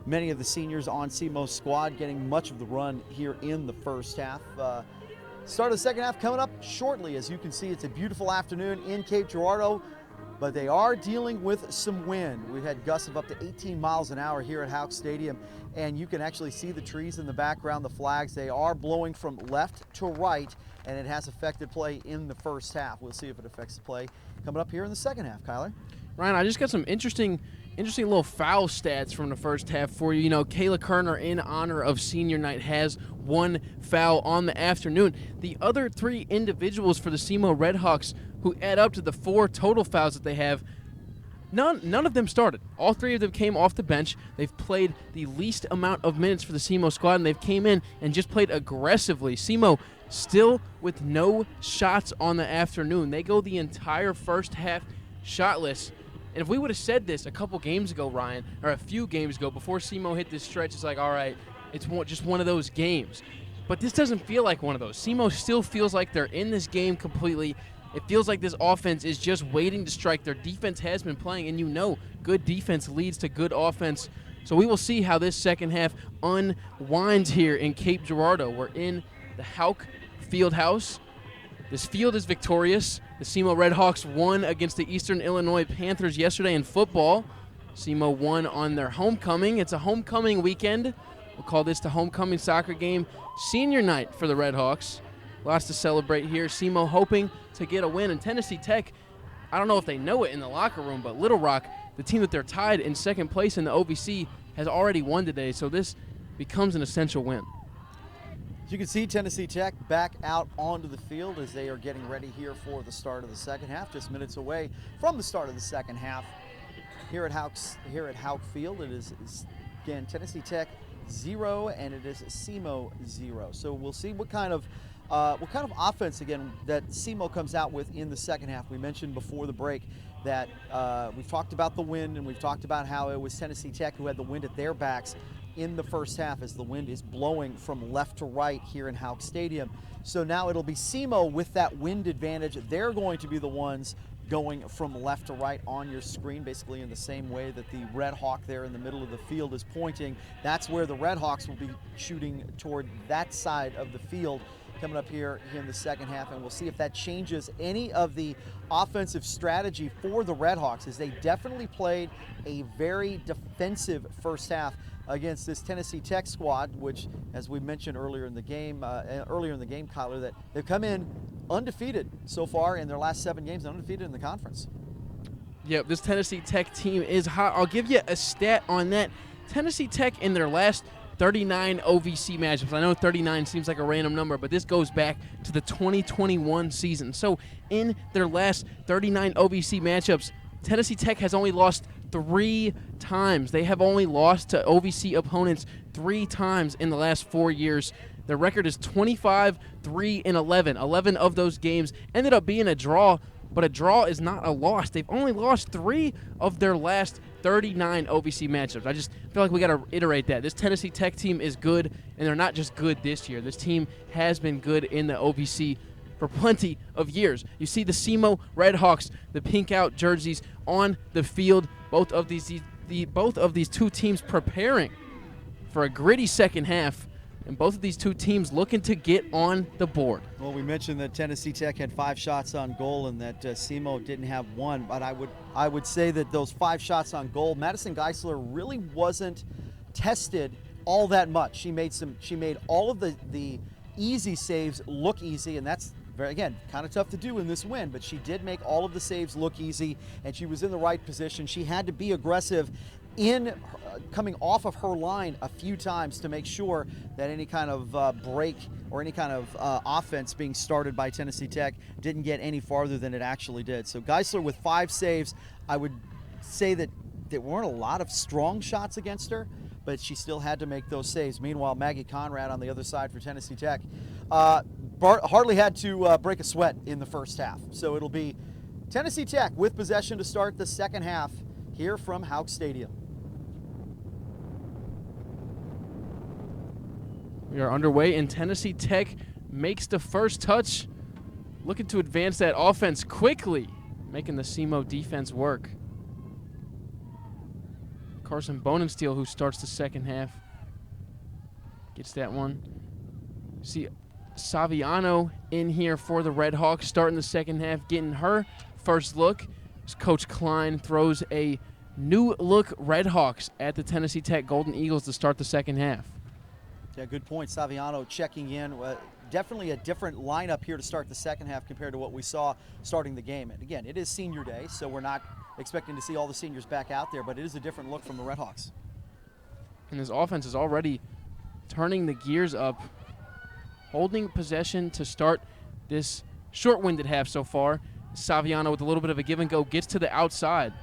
many of the seniors on SEMO's squad getting much of the run here in the first half. Start of the second half coming up shortly. As you can see, it's a beautiful afternoon in Cape Girardeau, but they are dealing with some wind. We've had gusts of up to 18 miles an hour here at Houck Stadium, and you can actually see the trees in the background, the flags. They are blowing from left to right, and it has affected play in the first half. We'll see if it affects the play coming up here in the second half, Kyler. Ryan, I just got some interesting little foul stats from the first half for you. You know, Kayla Kerner, in honor of senior night, has 1 foul on the afternoon. The other 3 individuals for the SEMO Redhawks, who add up to the 4 total fouls that they have, none of them started. All 3 of them came off the bench. They've played the least amount of minutes for the SEMO squad, and they've came in and just played aggressively. SEMO still with no shots on the afternoon. They go the entire first half shotless. And if we would have said this a couple games ago, Ryan, or a few games ago, before SEMO hit this stretch, it's like, all right, it's just one of those games. But this doesn't feel like one of those. SEMO still feels like they're in this game completely. It feels like this offense is just waiting to strike. Their defense has been playing, and you know good defense leads to good offense. So we will see how this second half unwinds here in Cape Girardeau. We're in the Houck Fieldhouse. This field is victorious. The SEMO Redhawks won against the Eastern Illinois Panthers yesterday in football. SEMO won on their homecoming. It's a homecoming weekend. We'll call this the homecoming soccer game. Senior night for the Redhawks. Lots to celebrate here. SEMO hoping to get a win. And Tennessee Tech, I don't know if they know it in the locker room, but Little Rock, the team that they're tied in second place in the OVC, has already won today. So this becomes an essential win. As you can see, Tennessee Tech back out onto the field as they are getting ready here for the start of the second half. Just minutes away from the start of the second half here at Houck Field. It is again Tennessee Tech 0 and it is SEMO 0. So we'll see what kind of offense again that SEMO comes out with in the second half. We mentioned before the break that we've talked about the wind, and we've talked about how it was Tennessee Tech who had the wind at their backs in the first half as the wind is blowing from left to right here in Houck Stadium. So now it'll be SEMO with that wind advantage. They're going to be the ones going from left to right on your screen, basically in the same way that the Red Hawk there in the middle of the field is pointing. That's where the Red Hawks will be shooting toward that side of the field coming up here in the second half, and we'll see if that changes any of the offensive strategy for the Red Hawks, as they definitely played a very defensive first half against this Tennessee Tech squad, which, as we mentioned earlier in the game, Kyler, that they've come in undefeated so far in their last 7 games, undefeated in the conference. Yep, this Tennessee Tech team is hot. I'll give you a stat on that. Tennessee Tech in their last 39 OVC matchups. I know 39 seems like a random number, but this goes back to the 2021 season. So in their last 39 OVC matchups, Tennessee Tech has only lost 3 times. They have only lost to OVC opponents 3 times in the last 4 years. Their record is 25-3-11. 11 of those games ended up being a draw, but a draw is not a loss. They've only lost 3 of their last 39 OVC matchups. I just feel like we got to iterate that. This Tennessee Tech team is good, and they're not just good this year. This team has been good in the OVC for plenty of years. You see the SEMO Redhawks, the pink out jerseys on the field. Both of these 2 teams preparing for a gritty second half, and both of these 2 teams looking to get on the board. Well, we mentioned that Tennessee Tech had 5 shots on goal and that SEMO didn't have 1, but I would say that those 5 shots on goal, Madison Geisler really wasn't tested all that much. She made all of the easy saves look easy, and that's again kind of tough to do in this win, but she did make all of the saves look easy, and she was in the right position. She had to be aggressive in coming off of her line a few times to make sure that any kind of break or any kind of offense being started by Tennessee Tech didn't get any farther than it actually did. So Geisler with 5 saves, I would say that there weren't a lot of strong shots against her, but she still had to make those saves. Meanwhile, Maggie Conrad on the other side for Tennessee Tech hardly had to break a sweat in the first half. So it'll be Tennessee Tech with possession to start the second half here from Houck Stadium. We are underway, and Tennessee Tech makes the first touch, looking to advance that offense quickly, making the SEMO defense work. Carson Bonensteel, who starts the second half, gets that one. See Saviano in here for the Red Hawks, starting the second half, getting her first look. As Coach Klein throws a new look Red Hawks at the Tennessee Tech Golden Eagles to start the second half. Yeah, good point. Saviano checking in. Definitely a different lineup here to start the second half compared to what we saw starting the game. And again, it is senior day, so we're not expecting to see all the seniors back out there, but it is a different look from the Red Hawks. And this offense is already turning the gears up, holding possession to start this short-winded half so far. Saviano with a little bit of a give and go gets to the outside.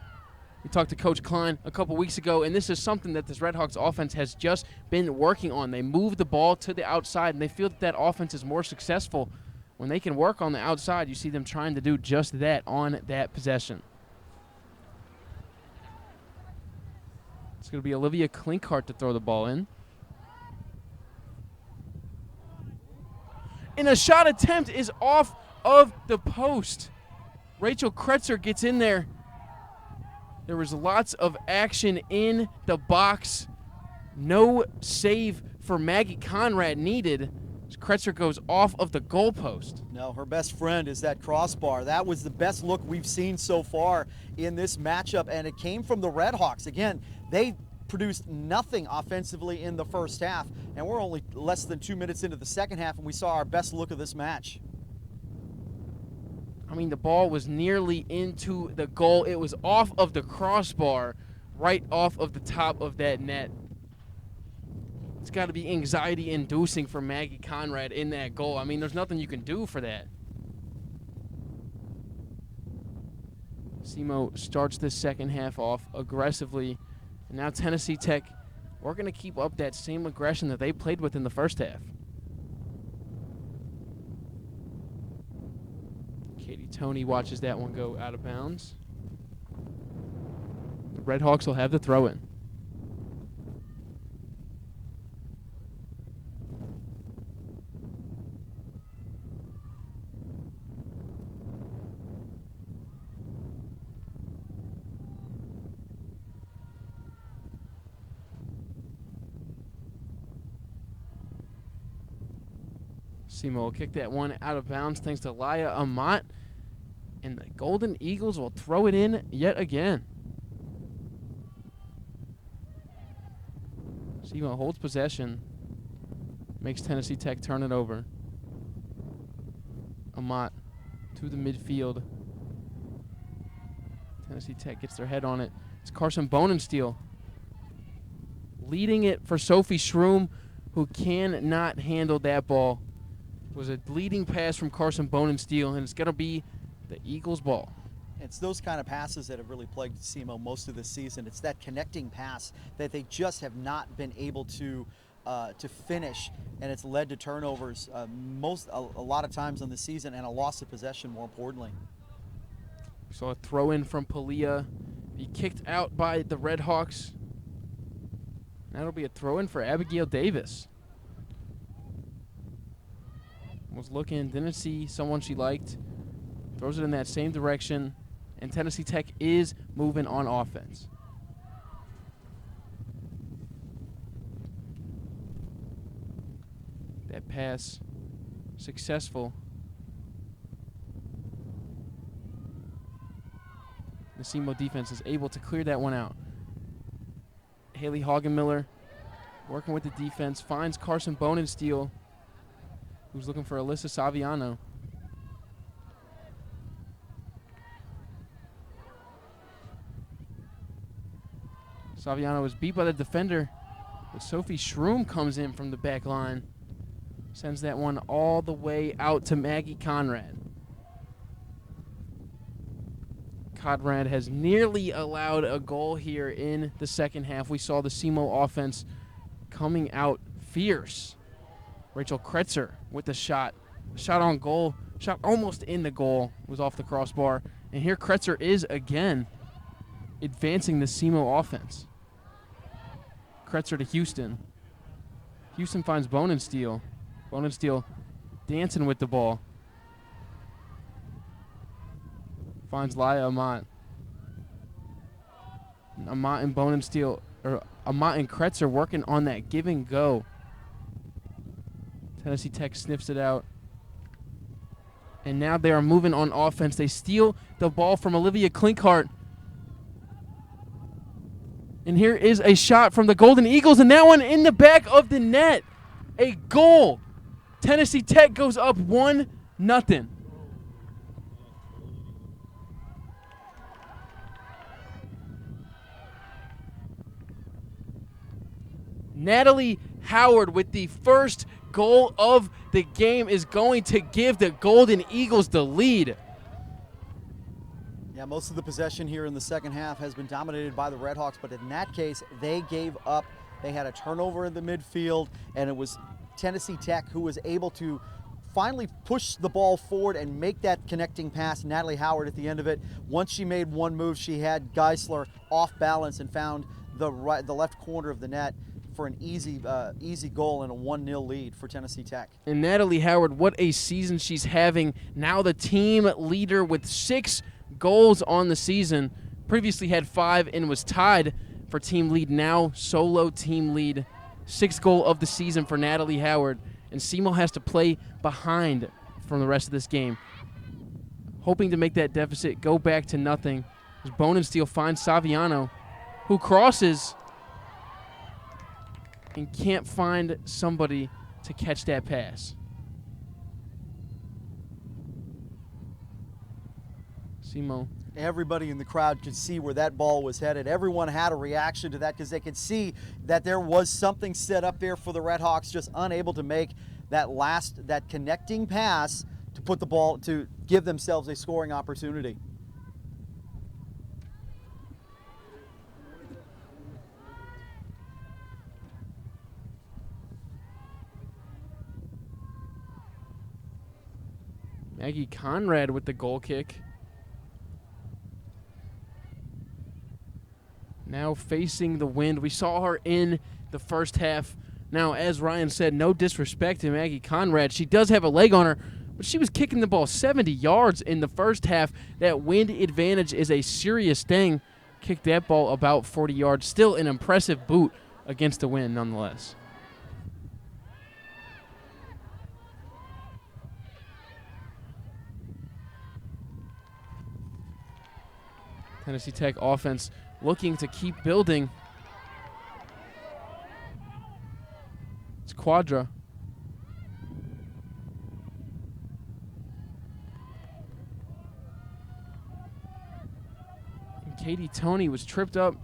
We talked to Coach Klein a couple weeks ago, and this is something that this Red Hawks offense has just been working on. They move the ball to the outside, and they feel that that offense is more successful when they can work on the outside. You see them trying to do just that on that possession. It's going to be Olivia Klinkhart to throw the ball in. And a shot attempt is off of the post. Rachel Kretzer gets in there. There was lots of action in the box. No save for Maggie Conrad needed. Kretzer goes off of the goalpost. No, her best friend is that crossbar. That was the best look we've seen so far in this matchup, and it came from the Red Hawks. Again, they produced nothing offensively in the first half, and we're only less than 2 minutes into the second half, and we saw our best look of this match. I mean, the ball was nearly into the goal. It was off of the crossbar, right off of the top of that net. It's got to be anxiety-inducing for Maggie Conrad in that goal. I mean, there's nothing you can do for that. SEMO starts this second half off aggressively. And now Tennessee Tech, we're going to keep up that same aggression that they played with in the first half. Katie Toney watches that one go out of bounds. The Red Hawks will have the throw-in. SEMO will kick that one out of bounds thanks to Laya Amat. And the Golden Eagles will throw it in yet again. SEMO holds possession. Makes Tennessee Tech turn it over. Amat to the midfield. Tennessee Tech gets their head on it. It's Carson Bonensteel leading it for Sophie Schroom, who cannot handle that ball. It was a leading pass from Carson Bonensteel, and it's going to be the Eagles' ball. It's those kind of passes that have really plagued SEMO most of this season. It's that connecting pass that they just have not been able to finish, and it's led to turnovers a lot of times in the season, and a loss of possession more importantly. So a throw-in from Palia. He kicked out by the Red Hawks. That'll be a throw-in for Abigail Davis. Was looking, didn't see someone she liked. Throws it in that same direction, and Tennessee Tech is moving on offense. That pass successful. The SEMO defense is able to clear that one out. Haley Hagenmiller working with the defense, finds Carson Bonensteel, who's looking for Alyssa Saviano. Saviano was beat by the defender, but Sophie Schroom comes in from the back line. Sends that one all the way out to Maggie Conrad. Conrad has nearly allowed a goal here in the second half. We saw the SEMO offense coming out fierce. Rachel Kretzer with the shot. Shot on goal. Shot almost in the goal. Was off the crossbar. And here Kretzer is again advancing the SEMO offense. Kretzer to Houston. Houston finds Bonensteel. Bonensteel dancing with the ball. Finds Laya Amat. Amat and Bonensteel, or Amat and Kretzer working on that give and go. Tennessee Tech sniffs it out. And now they are moving on offense. They steal the ball from Olivia Klinkhart. And here is a shot from the Golden Eagles, and that one in the back of the net. A goal. Tennessee Tech goes up 1-0. Natalie Howard with the first goal of the game is going to give the Golden Eagles the lead. Yeah, most of the possession here in the second half has been dominated by the Redhawks, but in that case, they gave up. They had a turnover in the midfield, and it was Tennessee Tech who was able to finally push the ball forward and make that connecting pass. Natalie Howard at the end of it. Once she made one move, she had Geisler off balance and found the left corner of the net for an easy goal and a 1-0 lead for Tennessee Tech. And Natalie Howard, what a season she's having. Now the team leader with 6 goals on the season. Previously had 5 and was tied for team lead. Now solo team lead. 6th goal of the season for Natalie Howard. And SEMO has to play behind from the rest of this game, hoping to make that deficit go back to nothing. As Bonensteel finds Saviano, who crosses and can't find somebody to catch that pass. SEMO. Everybody in the crowd could see where that ball was headed. Everyone had a reaction to that because they could see that there was something set up there for the Redhawks, just unable to make that connecting pass to put the ball, to give themselves a scoring opportunity. Maggie Conrad with the goal kick. Now facing the wind. We saw her in the first half. Now, as Ryan said, no disrespect to Maggie Conrad. She does have a leg on her, but she was kicking the ball 70 yards in the first half. That wind advantage is a serious thing. Kicked that ball about 40 yards. Still an impressive boot against the wind nonetheless. Tennessee Tech offense looking to keep building. It's Quadra. And Katie Toney was tripped up.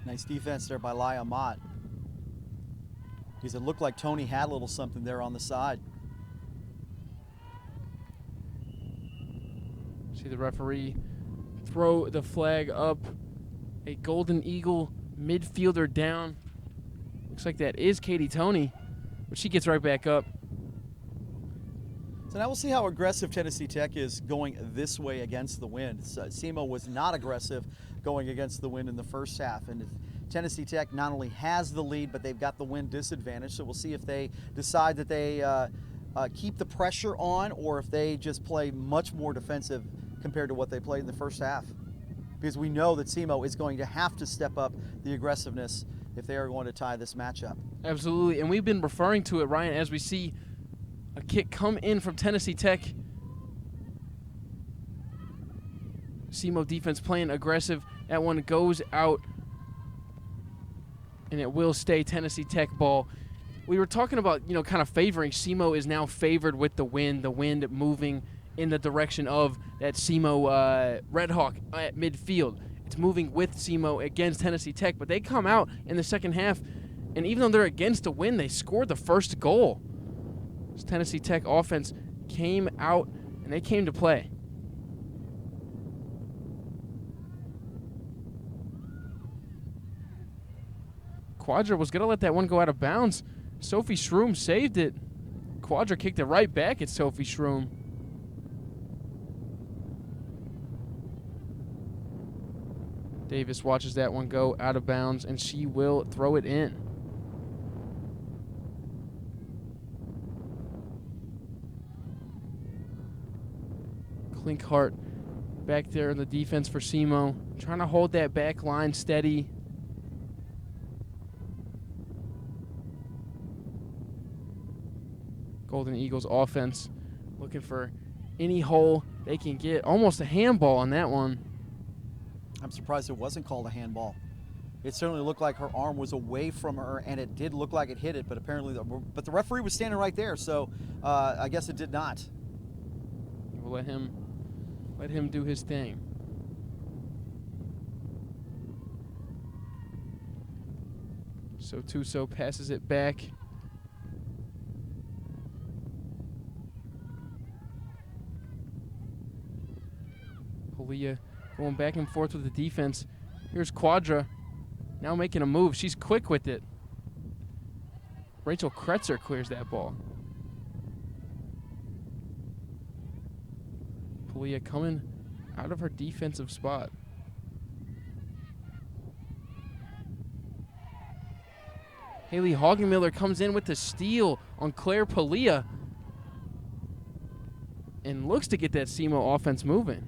Nice defense there by Laya Mott, because it looked like Toney had a little something there on the side. See the referee throw the flag up. A Golden Eagle midfielder down. Looks like that is Katie Toney, but she gets right back up. So now we'll see how aggressive Tennessee Tech is going this way against the wind. SEMO was not aggressive going against the wind in the first half, and Tennessee Tech not only has the lead, but they've got the wind disadvantage. So we'll see if they decide that they keep the pressure on, or if they just play much more defensive compared to what they played in the first half. Because we know that SEMO is going to have to step up the aggressiveness if they are going to tie this matchup. Absolutely, and we've been referring to it, Ryan, as we see a kick come in from Tennessee Tech. SEMO defense playing aggressive. That one goes out, and it will stay Tennessee Tech ball. We were talking about, kind of favoring. SEMO is now favored with the wind moving in the direction of that SEMO Redhawk at midfield. It's moving with SEMO against Tennessee Tech, but they come out in the second half, and even though they're against the wind, they scored the first goal. This Tennessee Tech offense came out, and they came to play. Quadra was going to let that one go out of bounds. Sophie Schroom saved it. Quadra kicked it right back at Sophie Schroom. Davis watches that one go out of bounds, and she will throw it in. Klinkhart back there in the defense for SEMO, trying to hold that back line steady. Golden Eagles offense looking for any hole they can get. Almost a handball on that one. I'm surprised it wasn't called a handball. It certainly looked like her arm was away from her, and it did look like it hit it, but apparently, but the referee was standing right there, so I guess it did not. We'll let him do his thing. So Tuso passes it back. Palia going back and forth with the defense. Here's Quadra now making a move. She's quick with it. Rachel Kretzer clears that ball. Palia coming out of her defensive spot. Haley Hagenmiller comes in with the steal on Claire Palia and looks to get that SEMO offense moving.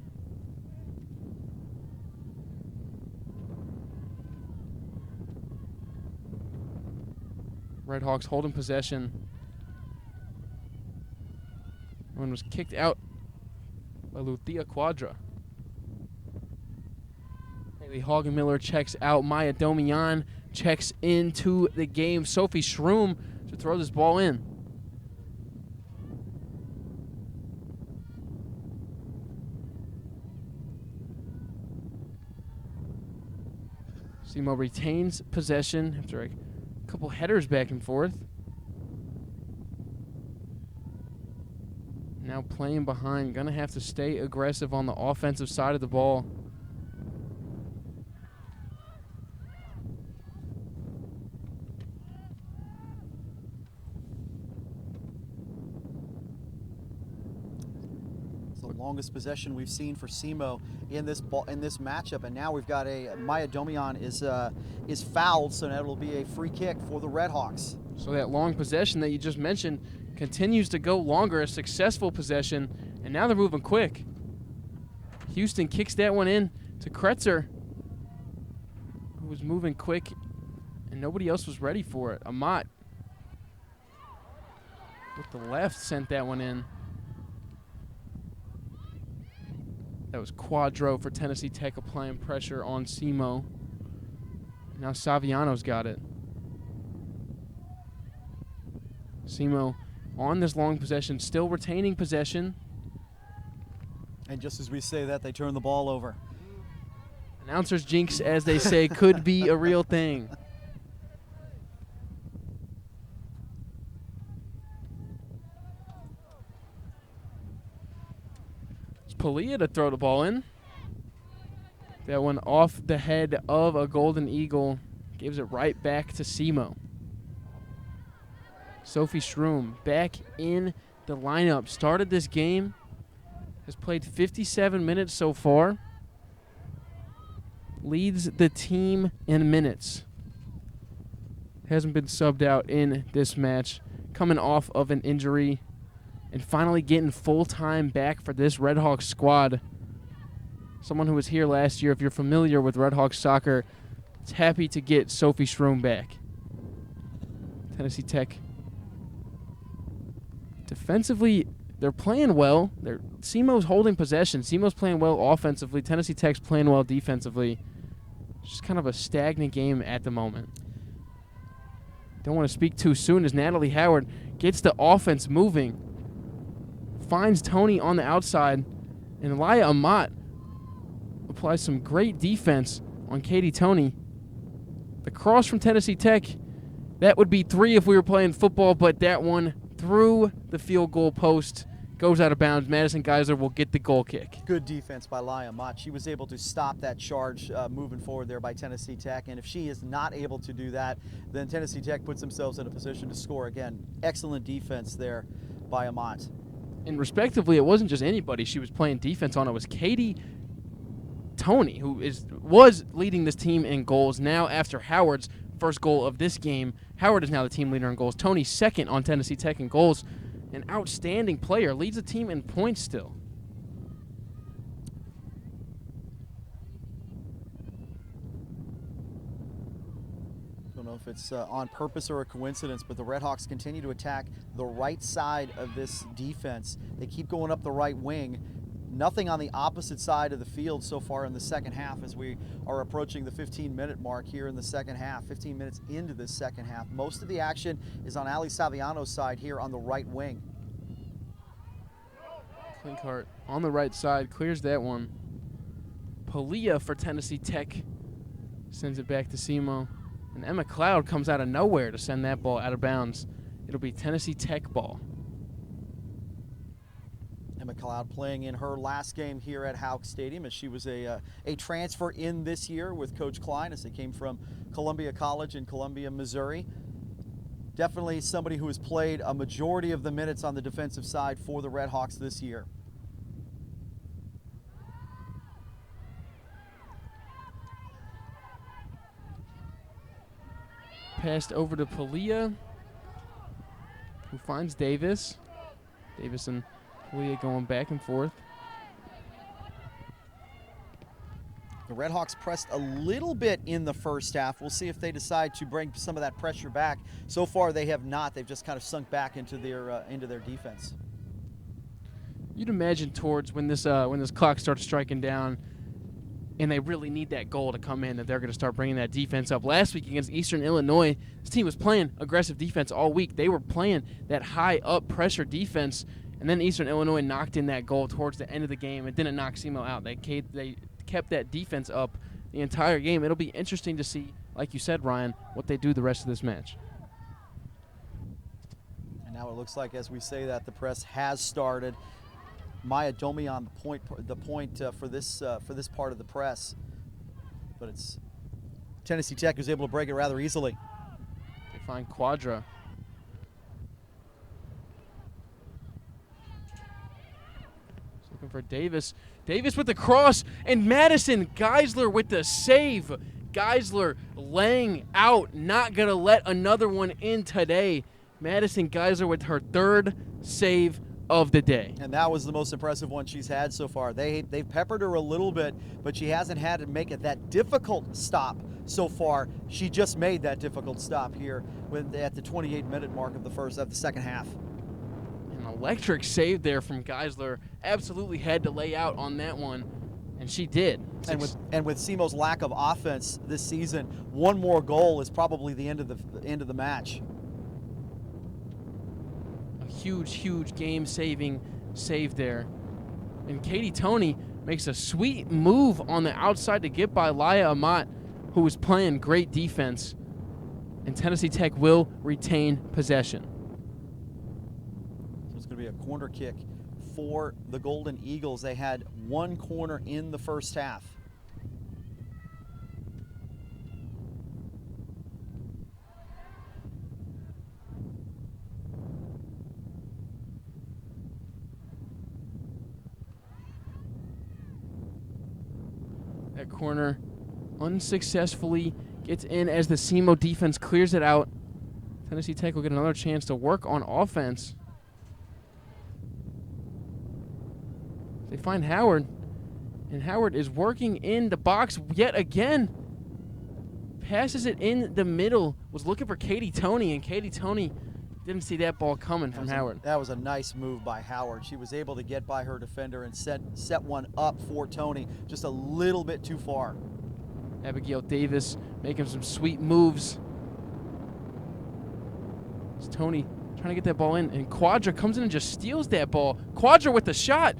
Redhawks holding possession. One was kicked out by Luthia Quadra. Haley Hagenmiller checks out. Maya Domian checks into the game. Sophie Schroom to throw this ball in. SEMO retains possession after a couple headers back and forth. Now playing behind, gonna have to stay aggressive on the offensive side of the ball. It's the longest possession we've seen for SEMO in this matchup, and now we've got a Maya Domian is fouled, so now it'll be a free kick for the Redhawks. So that long possession that you just mentioned continues to go longer, a successful possession, and now they're moving quick. Houston kicks that one in to Kretzer, who was moving quick, and nobody else was ready for it. Amat with the left sent that one in. That was Quadro for Tennessee Tech applying pressure on SEMO. Now Saviano's got it. SEMO on this long possession, still retaining possession. And just as we say that, they turn the ball over. Announcers jinx, as they say, could be a real thing. It's Palia to throw the ball in. That one off the head of a Golden Eagle. Gives it right back to SEMO. Sophie Schroom back in the lineup. Started this game. Has played 57 minutes so far. Leads the team in minutes. Hasn't been subbed out in this match. Coming off of an injury. And finally getting full time back for this Redhawks squad. Someone who was here last year. If you're familiar with Redhawks soccer, it's happy to get Sophie Schroom back. Tennessee Tech. Defensively, they're playing well. SEMO's holding possession. SEMO's playing well offensively. Tennessee Tech's playing well defensively. It's just kind of a stagnant game at the moment. Don't want to speak too soon as Natalie Howard gets the offense moving. Finds Tony on the outside. And Elia Amat applies some great defense on Katie Tony. The cross from Tennessee Tech, that would be 3 if we were playing football, but that one through the field goal post, goes out of bounds. Madison Geisler will get the goal kick. Good defense by Lia Mott. She was able to stop that charge moving forward there by Tennessee Tech, and if she is not able to do that, then Tennessee Tech puts themselves in a position to score again. Excellent defense there by Amat. And respectively, it wasn't just anybody she was playing defense on. It was Katie Tony, who was leading this team in goals. Now, after Howard's first goal of this game, Howard is now the team leader in goals. Tony second on Tennessee Tech in goals. An outstanding player, leads the team in points still. Don't know if it's on purpose or a coincidence, but the Redhawks continue to attack the right side of this defense. They keep going up the right wing. Nothing on the opposite side of the field so far in the second half as we are approaching the 15-minute mark here in the second half, 15 minutes into the second half. Most of the action is on Ali Saviano's side here on the right wing. Clinkhart on the right side, clears that one. Palia for Tennessee Tech sends it back to SEMO. And Emma Cloud comes out of nowhere to send that ball out of bounds. It'll be Tennessee Tech ball. Emma Cloud playing in her last game here at Houck Stadium as she was a transfer in this year with Coach Klein as they came from Columbia College in Columbia, Missouri. Definitely somebody who has played a majority of the minutes on the defensive side for the Redhawks this year. Passed over to Palia, who finds Davis. Davis and Palia going back and forth. The Redhawks pressed a little bit in the first half. We'll see if they decide to bring some of that pressure back. So far, they have not. They've just kind of sunk back into their defense. You'd imagine towards when this clock starts striking down, and they really need that goal to come in, that they're going to start bringing that defense up. Last week against Eastern Illinois, this team was playing aggressive defense all week. They were playing that high up pressure defense, and then Eastern Illinois knocked in that goal towards the end of the game. It didn't knock SEMO out. They kept that defense up the entire game. It'll be interesting to see, like you said, Ryan, what they do the rest of this match. And now it looks like, as we say that, the press has started. Maya Domi on the point for this part of the press, but it's Tennessee Tech who's able to break it rather easily. They find Quadra. Looking for Davis. Davis with the cross, and Madison Geisler with the save. Geisler laying out, not going to let another one in today. Madison Geisler with her third save of the day. And that was the most impressive one she's had so far. They've peppered her a little bit, but she hasn't had to make it that difficult stop so far. She just made that difficult stop here at the 28-minute mark of the second half. An electric save there from Geisler. Absolutely had to lay out on that one, and she did. And with SEMO's lack of offense this season, one more goal is probably the end of the match. Huge game-saving save there. And Katie Toney makes a sweet move on the outside to get by Laya Amat, who was playing great defense. And Tennessee Tech will retain possession. So it's going to be a corner kick for the Golden Eagles. They had one corner in the first half. That corner unsuccessfully gets in as the SEMO defense clears it out. Tennessee Tech will get another chance to work on offense. They find Howard, and Howard is working in the box yet again. Passes it in the middle, was looking for Katie Toney, and Katie Toney didn't see that ball coming from Howard. That was a nice move by Howard. She was able to get by her defender and set one up for Toney, just a little bit too far. Abigail Davis making some sweet moves. It's Toney trying to get that ball in, and Quadra comes in and just steals that ball. Quadra with the shot.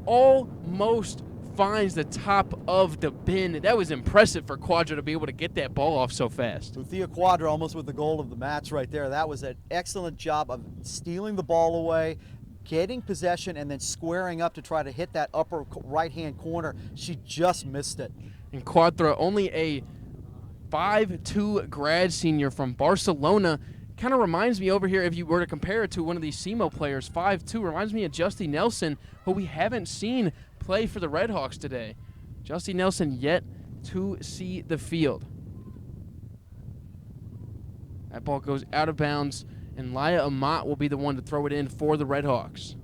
Almost finds the top of the bin. That was impressive for Quadra to be able to get that ball off so fast. Luthia Quadra almost with the goal of the match right there. That was an excellent job of stealing the ball away, getting possession, and then squaring up to try to hit that upper right-hand corner. She just missed it. And Quadra, only a 5'2" grad senior from Barcelona, kind of reminds me over here, if you were to compare it to one of these SEMO players, 5'2", reminds me of Justy Nelson, who we haven't seen play for the Redhawks today. Justin Nelson yet to see the field. That ball goes out of bounds, and Laya Amat will be the one to throw it in for the Redhawks.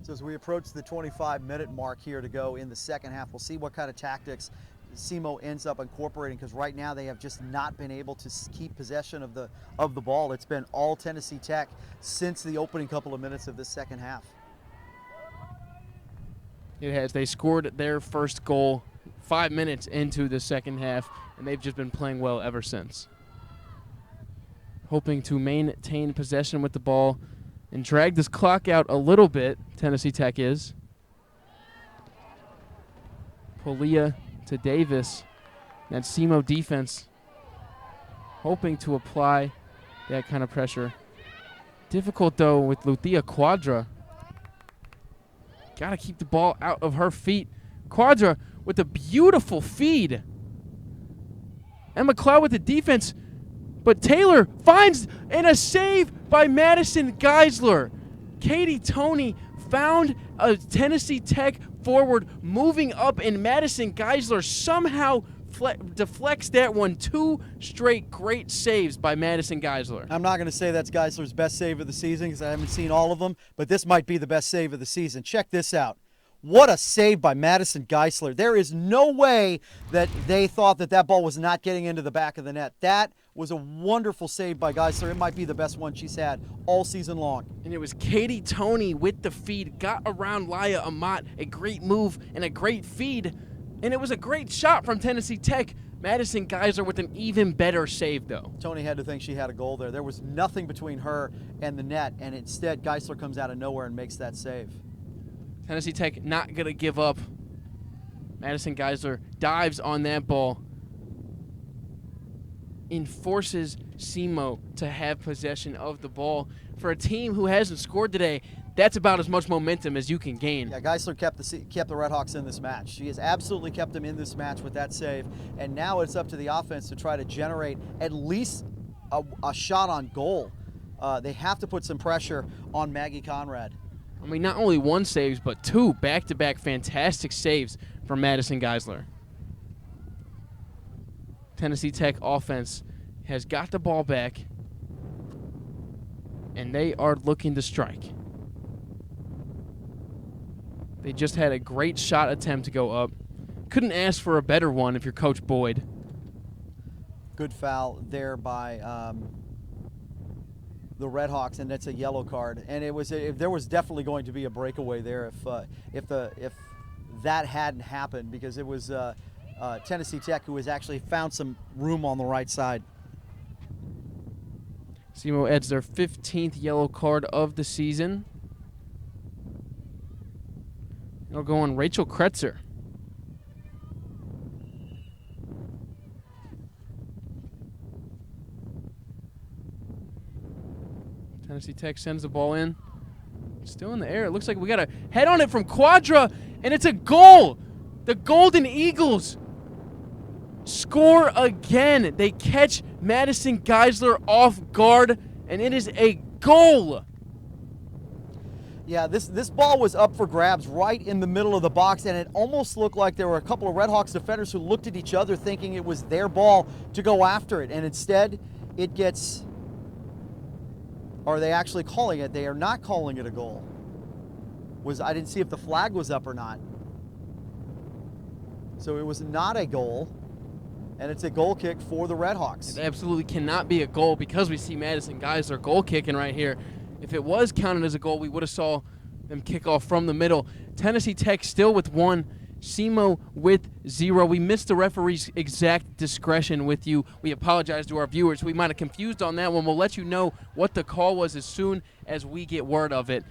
So as we approach the 25-minute mark here to go in the second half, we'll see what kind of tactics SEMO ends up incorporating, because right now they have just not been able to keep possession of the ball. It's been all Tennessee Tech since the opening couple of minutes of this second half. It has. They scored their first goal 5 minutes into the second half, and they've just been playing well ever since. Hoping to maintain possession with the ball and drag this clock out a little bit, Tennessee Tech is. Polia to Davis. That SEMO defense hoping to apply that kind of pressure. Difficult, though, with Luthia Quadra. Got to keep the ball out of her feet. Quadra with a beautiful feed. Emma Cloud with the defense. But Taylor finds and a save by Madison Geisler. Katie Toney found a Tennessee Tech forward moving up, and Madison Geisler somehow deflects that one. 2 straight great saves by Madison Geisler. I'm not going to say that's Geisler's best save of the season because I haven't seen all of them, but this might be the best save of the season. Check this out. What a save by Madison Geisler. There is no way that they thought that ball was not getting into the back of the net. That was a wonderful save by Geisler. It might be the best one she's had all season long. And it was Katie Toney with the feed, got around Laya Amat, a great move and a great feed. And it was a great shot from Tennessee Tech. Madison Geisler with an even better save, though. Toney had to think she had a goal there. There was nothing between her and the net, and instead Geisler comes out of nowhere and makes that save. Tennessee Tech not going to give up. Madison Geisler dives on that ball and forces SEMO to have possession of the ball. For a team who hasn't scored today, that's about as much momentum as you can gain. Yeah, Geisler kept the Redhawks in this match. She has absolutely kept them in this match with that save, and now it's up to the offense to try to generate at least a shot on goal. They have to put some pressure on Maggie Conrad. I mean, not only 1 saves, but 2 back-to-back fantastic saves from Madison Geisler. Tennessee Tech offense has got the ball back, and they are looking to strike. They just had a great shot attempt to go up. Couldn't ask for a better one if you're Coach Boyd. Good foul there by the Redhawks, and that's a yellow card. And there was definitely going to be a breakaway there if that hadn't happened, because it was Tennessee Tech who has actually found some room on the right side. SEMO adds their 15th yellow card of the season. It'll go on Rachel Kretzer. Tennessee Tech sends the ball in. Still in the air. It looks like we got a head on it from Quadra, and it's a goal. The Golden Eagles score again. They catch Madison Geisler off guard, and it is a goal. Yeah, this ball was up for grabs right in the middle of the box, and it almost looked like there were a couple of Redhawks defenders who looked at each other thinking it was their ball to go after it, and instead it gets... Are they actually calling it? They are not calling it a goal. I didn't see if the flag was up or not. So it was not a goal, and it's a goal kick for the Redhawks. It absolutely cannot be a goal because we see Madison Geisler goal kicking right here. If it was counted as a goal, we would have saw them kick off from the middle. Tennessee Tech still with 1, SEMO with 0. We missed the referee's exact discretion with you. We apologize to our viewers. We might have confused on that one. We'll let you know what the call was as soon as we get word of it.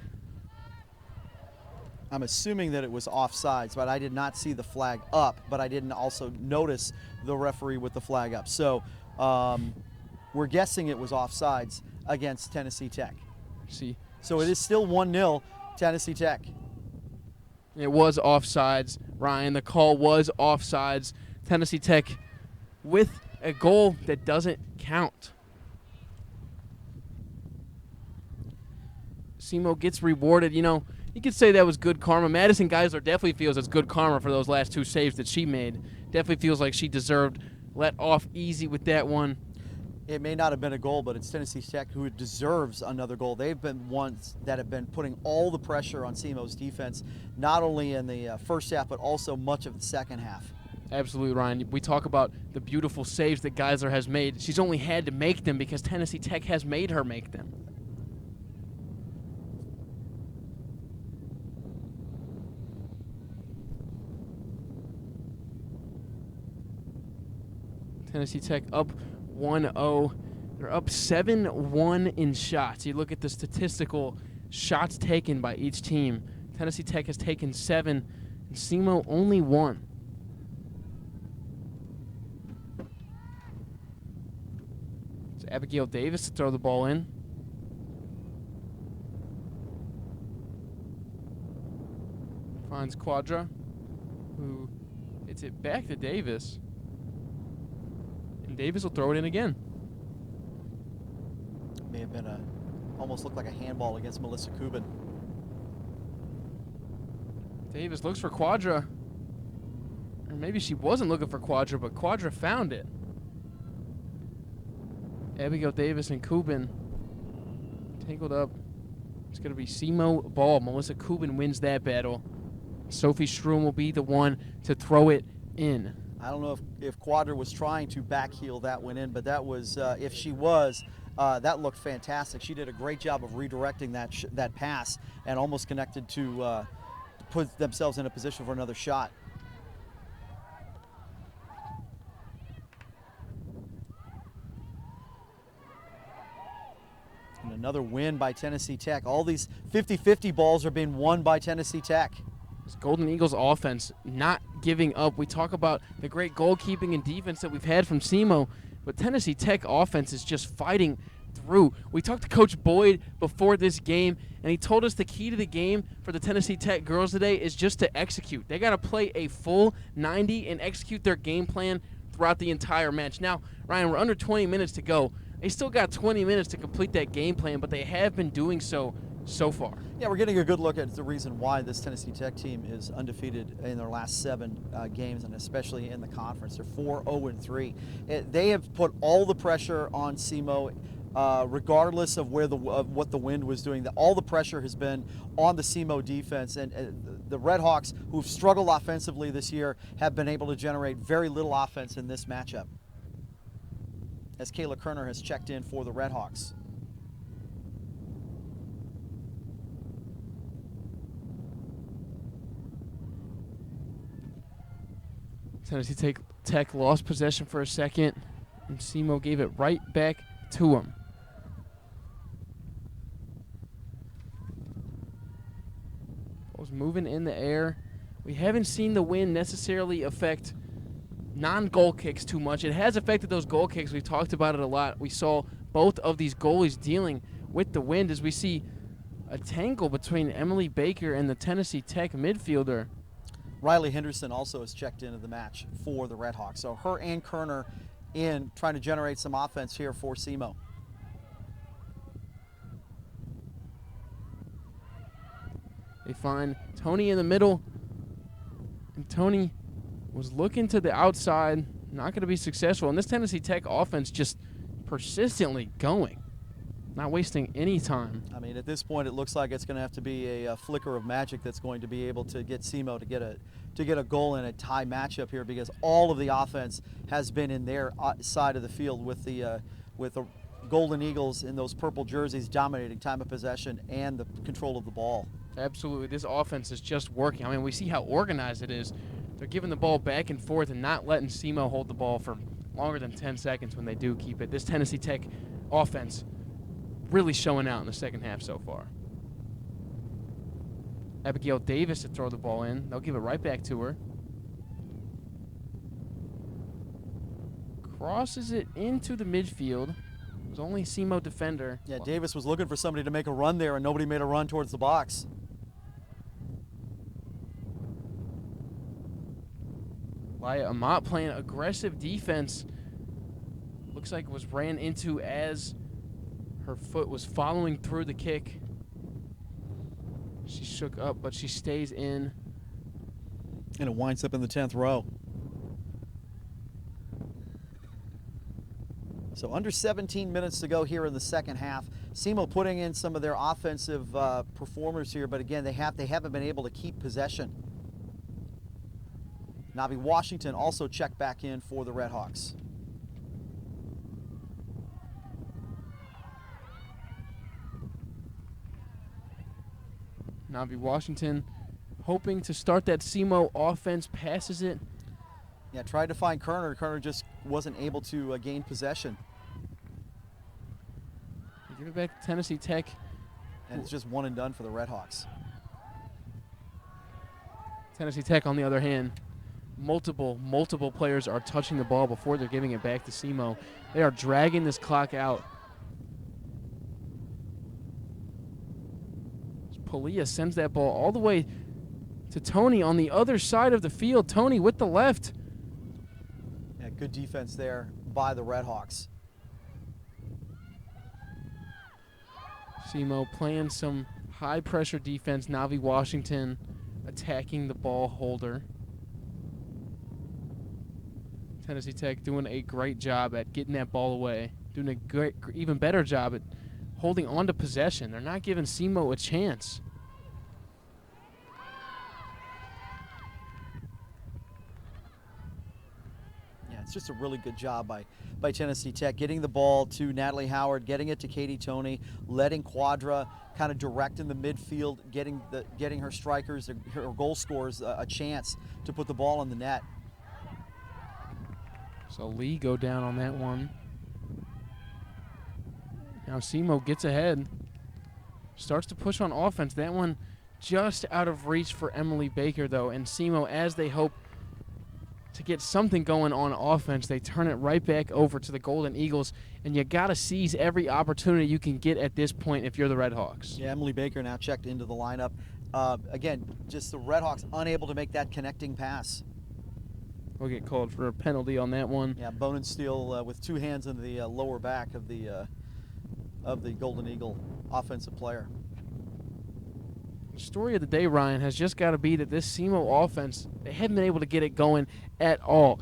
I'm assuming that it was offsides, but I did not see the flag up, but I didn't also notice the referee with the flag up. So we're guessing it was offsides against Tennessee Tech. See. So it is still 1-0 Tennessee Tech. It was offsides, Ryan. The call was offsides. Tennessee Tech with a goal that doesn't count. SEMO gets rewarded. You know, you could say that was good karma. Madison Geisler definitely feels it's good karma for those last 2 saves that she made. Definitely feels like she deserved let off easy with that one. It may not have been a goal, but it's Tennessee Tech who deserves another goal. They've been ones that have been putting all the pressure on SEMO's defense, not only in the first half, but also much of the second half. Absolutely, Ryan. We talk about the beautiful saves that Geisler has made. She's only had to make them because Tennessee Tech has made her make them. Tennessee Tech up 1-0. They're up 7-1 in shots. You look at the statistical shots taken by each team. Tennessee Tech has taken 7, and SEMO only 1. It's Abigail Davis to throw the ball in. Finds Quadra, who hits it back to Davis. And Davis will throw it in again. May have been almost looked like a handball against Melissa Kubin. Davis looks for Quadra. Or maybe she wasn't looking for Quadra, but Quadra found it. Abigail Davis and Kubin tangled up. It's going to be SEMO ball. Melissa Kubin wins that battle. Sophie Strum will be the one to throw it in. I don't know if Quadra was trying to backheel that one in, but that was, if she was, that looked fantastic. She did a great job of redirecting that pass and almost connected to put themselves in a position for another shot. And another win by Tennessee Tech. All these 50-50 balls are being won by Tennessee Tech. This Golden Eagles offense not giving up. We talk about the great goalkeeping and defense that we've had from SEMO, but Tennessee Tech offense is just fighting through. We talked to Coach Boyd before this game, and he told us the key to the game for the Tennessee Tech girls today is just to execute. They got to play a full 90 and execute their game plan throughout the entire match. Now, Ryan, we're under 20 minutes to go. They still got 20 minutes to complete that game plan, but they have been doing so far. Yeah, we're getting a good look at the reason why this Tennessee Tech team is undefeated in their last 7 games, and especially in the conference. They're 4-0-3. They have put all the pressure on SEMO, regardless of what the wind was doing. All the pressure has been on the SEMO defense, and the Redhawks, who've struggled offensively this year, have been able to generate very little offense in this matchup, as Kayla Kerner has checked in for the Redhawks. Tennessee Tech lost possession for a second, and SEMO gave it right back to them. Was moving in the air. We haven't seen the wind necessarily affect non-goal kicks too much. It has affected those goal kicks. We've talked about it a lot. We saw both of these goalies dealing with the wind as we see a tangle between Emily Baker and the Tennessee Tech midfielder. Riley Henderson also has checked into the match for the Redhawks. So her and Kerner in trying to generate some offense here for SEMO. They find Tony in the middle, and Tony was looking to the outside, not going to be successful. And this Tennessee Tech offense just persistently going, not wasting any time. I mean, at this point, it looks like it's going to have to be a flicker of magic that's going to be able to get SEMO to get a goal in a tie matchup here, because all of the offense has been in their side of the field with the Golden Eagles in those purple jerseys dominating time of possession and the control of the ball. Absolutely, this offense is just working. I mean, we see how organized it is. They're giving the ball back and forth and not letting SEMO hold the ball for longer than 10 seconds when they do keep it. This Tennessee Tech offense really showing out in the second half so far. Abigail Davis to throw the ball in. They'll give it right back to her. Crosses it into the midfield. It was only SEMO defender. Yeah, Davis was looking for somebody to make a run there, and nobody made a run towards the box. Laya Amat playing aggressive defense. Looks like it was ran into as her foot was following through the kick. She shook up, but she stays in. And it winds up in the 10th row. So under 17 minutes to go here in the second half. SEMO putting in some of their offensive performers here, but again, they haven't been able to keep possession. Navi Washington also checked back in for the Redhawks. Navi Washington hoping to start that SEMO offense, passes it. Yeah, tried to find Kerner. Kerner just wasn't able to gain possession. Give it back to Tennessee Tech. And it's just one and done for the Redhawks. Tennessee Tech, on the other hand, multiple players are touching the ball before they're giving it back to SEMO. They are dragging this clock out. Palia sends that ball all the way to Tony on the other side of the field. Tony with the left. Yeah, good defense there by the Redhawks. SEMO playing some high-pressure defense. Navi Washington attacking the ball holder. Tennessee Tech doing a great job at getting that ball away. Doing a great, even better job at holding on to possession. They're not giving SEMO a chance. Yeah, it's just a really good job by Tennessee Tech, getting the ball to Natalie Howard, getting it to Katie Toney, letting Quadra kind of direct in the midfield, getting her strikers, her goal scorers a chance to put the ball in the net. So Lee go down on that one. Now SEMO gets ahead. Starts to push on offense. That one just out of reach for Emily Baker, though. And SEMO, as they hope to get something going on offense, they turn it right back over to the Golden Eagles. And you got to seize every opportunity you can get at this point if you're the Redhawks. Yeah, Emily Baker now checked into the lineup. Again, just the Redhawks unable to make that connecting pass. We'll get called for a penalty on that one. Yeah, Bonensteel with two hands in the lower back of the Golden Eagle offensive player. The story of the day, Ryan, has just got to be that this SEMO offense, they haven't been able to get it going at all.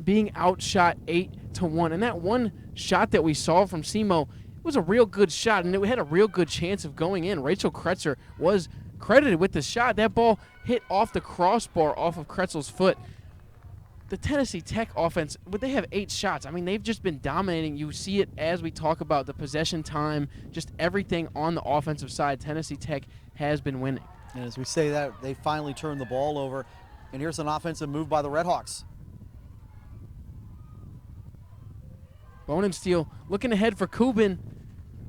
Being outshot 8-1. And that one shot that we saw from SEMO was a real good shot, and it had a real good chance of going in. Rachel Kretzer was credited with the shot. That ball hit off the crossbar off of Kretzel's foot. The Tennessee Tech offense, but they have 8 shots. I mean, they've just been dominating. You see it as we talk about the possession time, just everything on the offensive side. Tennessee Tech has been winning. And as we say that, they finally turned the ball over. And here's an offensive move by the Redhawks. Bonensteel looking ahead for Kubin,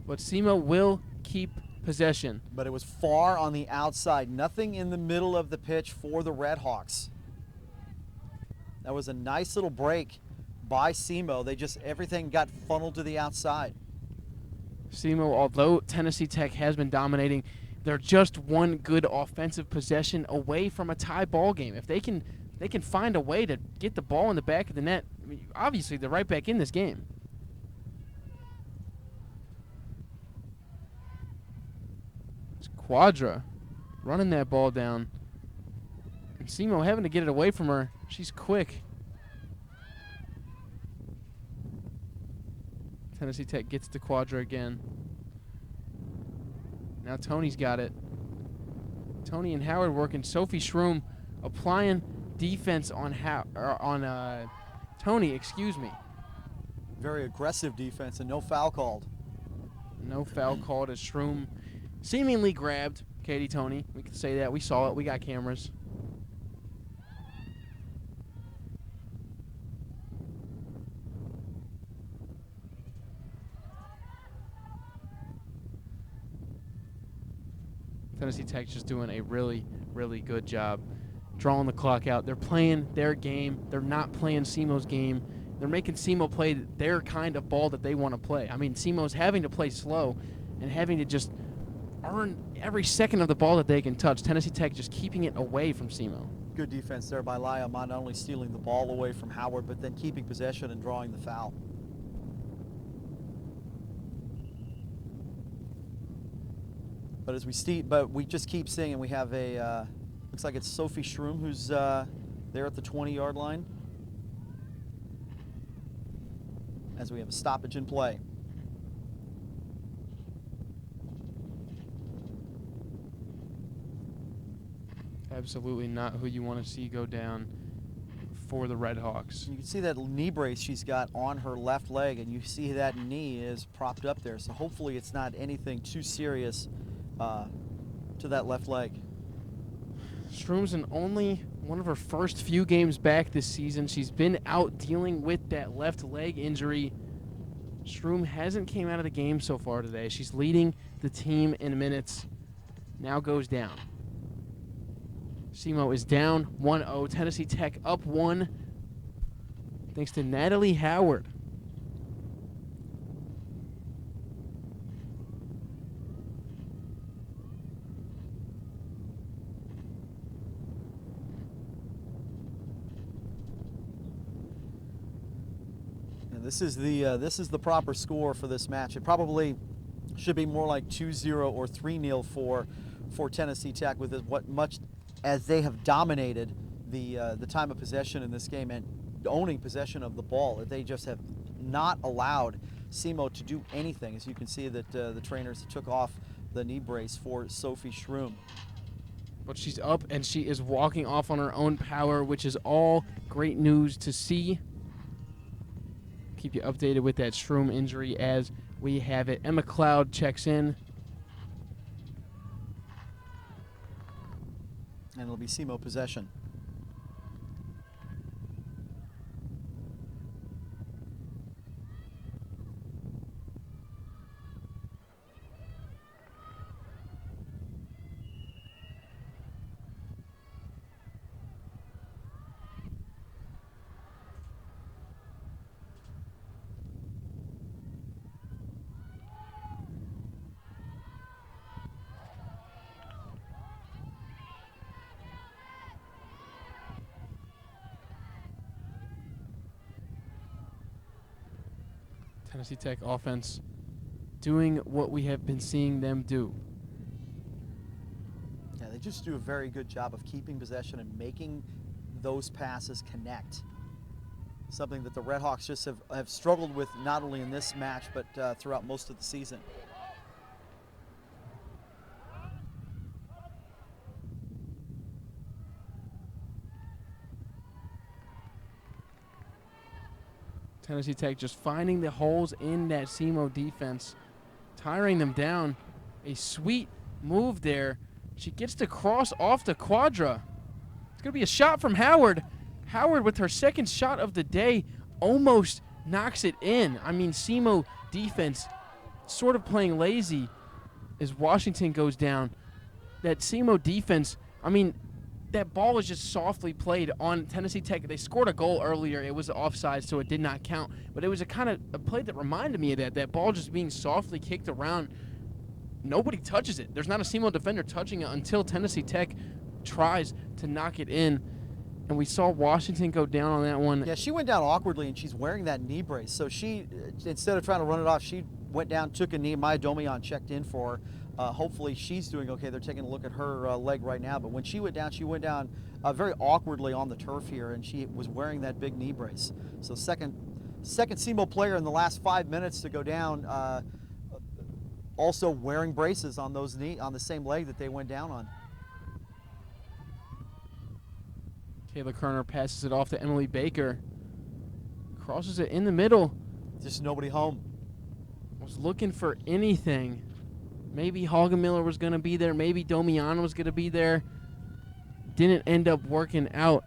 but SEMO will keep possession. But it was far on the outside. Nothing in the middle of the pitch for the Redhawks. That was a nice little break by SEMO. Everything got funneled to the outside. SEMO, although Tennessee Tech has been dominating, they're just one good offensive possession away from a tie ball game. If they can find a way to get the ball in the back of the net, I mean, obviously they're right back in this game. It's Quadra running that ball down. And SEMO having to get it away from her. She's quick. Tennessee Tech gets to Quadra again. Now Tony's got it. Tony and Howard working. Sophie Schroom applying defense on Tony, excuse me. Very aggressive defense and no foul called. No foul called as Schroom seemingly grabbed Katie Toney. We can say that. We saw it. We got cameras. Tennessee Tech just doing a really, really good job drawing the clock out. They're playing their game. They're not playing SEMO's game. They're making SEMO play their kind of ball that they want to play. I mean, SEMO's having to play slow and having to just earn every second of the ball that they can touch. Tennessee Tech just keeping it away from SEMO. Good defense there by Lyle, not only stealing the ball away from Howard, but then keeping possession and drawing the foul. But we just keep seeing, and we have a looks like it's Sophie Schroom who's there at the 20-yard line as we have a stoppage in play. Absolutely not who you want to see go down for the Red Hawks. You can see that knee brace she's got on her left leg, and you see that knee is propped up there. So hopefully it's not anything too serious to that left leg. Stroom's in only one of her first few games back this season. She's been out dealing with that left leg injury. Stroom hasn't came out of the game so far today. She's leading the team in minutes. Now goes down. SEMO is down 1-0. Tennessee Tech up 1 thanks to Natalie Howard. And this is the proper score for this match. It probably should be more like 2-0 or 3-0 for Tennessee Tech, with what much as they have dominated the time of possession in this game and owning possession of the ball. They just have not allowed SEMO to do anything. As you can see that the trainers took off the knee brace for Sophie Schroom. But she's up and she is walking off on her own power, which is all great news to see. Keep you updated with that Schroom injury as we have it. Emma Cloud checks in. And it'll be SEMO possession. Tennessee Tech offense doing what we have been seeing them do. Yeah, they just do a very good job of keeping possession and making those passes connect. Something that the Red Hawks just have struggled with, not only in this match, but throughout most of the season. Tennessee Tech just finding the holes in that SEMO defense, tiring them down. A sweet move there. She gets to cross off the quadra. It's going to be a shot from Howard. Howard, with her second shot of the day, almost knocks it in. I mean, SEMO defense sort of playing lazy as Washington goes down. That SEMO defense, I mean, that ball was just softly played on Tennessee Tech. They scored a goal earlier. It was offside, so it did not count. But it was a kind of a play that reminded me of that ball just being softly kicked around. Nobody touches it. There's not a SEMO defender touching it until Tennessee Tech tries to knock it in. And we saw Washington go down on that one. Yeah, she went down awkwardly, and she's wearing that knee brace. So she, instead of trying to run it off, she went down, took a knee. Maya Domian checked in for her. Hopefully she's doing okay. They're taking a look at her leg right now. But when she went down very awkwardly on the turf here, and she was wearing that big knee brace. So second SEMO player in the last 5 minutes to go down, also wearing braces on those on the same leg that they went down on. Kayla Kerner passes it off to Emily Baker. Crosses it in the middle. Just nobody home. Was looking for anything. Maybe Hagemiller was going to be there. Maybe Domian was going to be there. Didn't end up working out.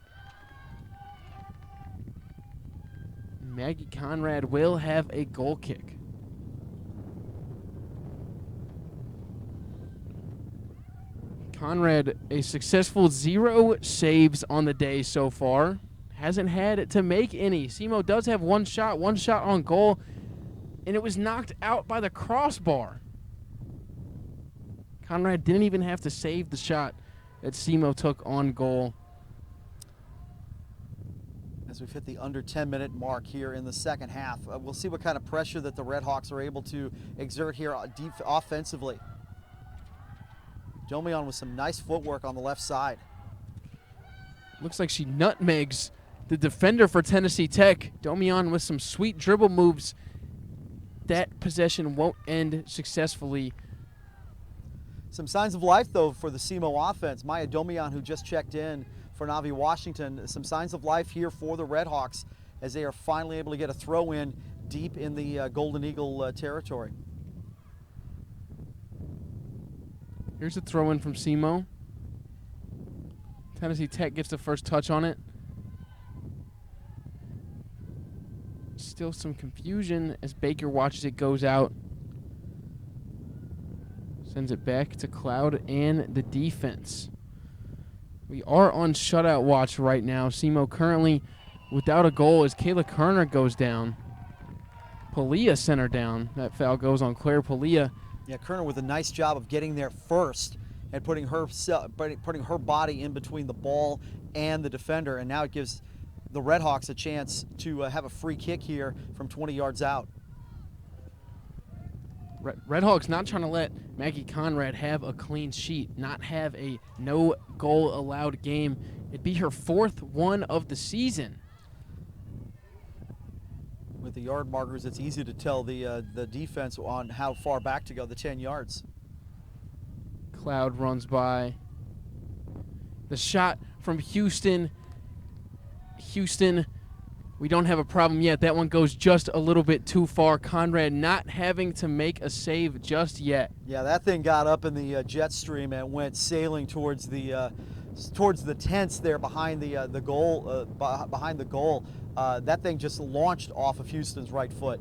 Maggie Conrad will have a goal kick. Conrad, a successful 0 saves on the day so far. Hasn't had to make any. SEMO does have one shot on goal, and it was knocked out by the crossbar. Conrad didn't even have to save the shot that SEMO took on goal. As we've hit the under 10-minute mark here in the second half, we'll see what kind of pressure that the Red Hawks are able to exert here offensively. Domion with some nice footwork on the left side. Looks like she nutmegs the defender for Tennessee Tech. Domion with some sweet dribble moves. That possession won't end successfully. Some signs of life, though, for the SEMO offense. Maya Domion, who just checked in for Navi Washington. Some signs of life here for the Redhawks as they are finally able to get a throw in deep in the Golden Eagle territory. Here's a throw in from SEMO. Tennessee Tech gets the first touch on it. Still some confusion as Baker watches it goes out. Sends it back to Cloud and the defense. We are on shutout watch right now. SEMO currently without a goal as Kayla Kerner goes down. Palia sent her down. That foul goes on Claire Palia. Yeah, Kerner with a nice job of getting there first and putting her body in between the ball and the defender, and now it gives the Redhawks a chance to have a free kick here from 20 yards out. Redhawks not trying to let Maggie Conrad have a clean sheet, not have a no goal allowed game. It'd be her 4th one of the season. With the yard markers, it's easy to tell the defense on how far back to go, the 10 yards. Cloud runs by. The shot from Houston. Houston, we don't have a problem yet. That one goes just a little bit too far. Conrad not having to make a save just yet. Yeah, that thing got up in the jet stream and went sailing towards the tents there behind the goal. Behind the goal, that thing just launched off of Houston's right foot.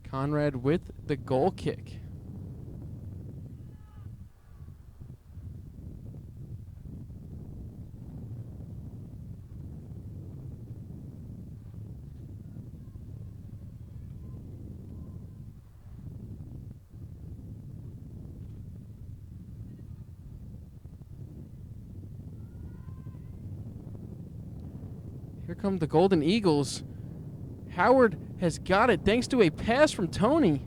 Conrad with the goal kick. Here come the Golden Eagles. Howard has got it thanks to a pass from Tony.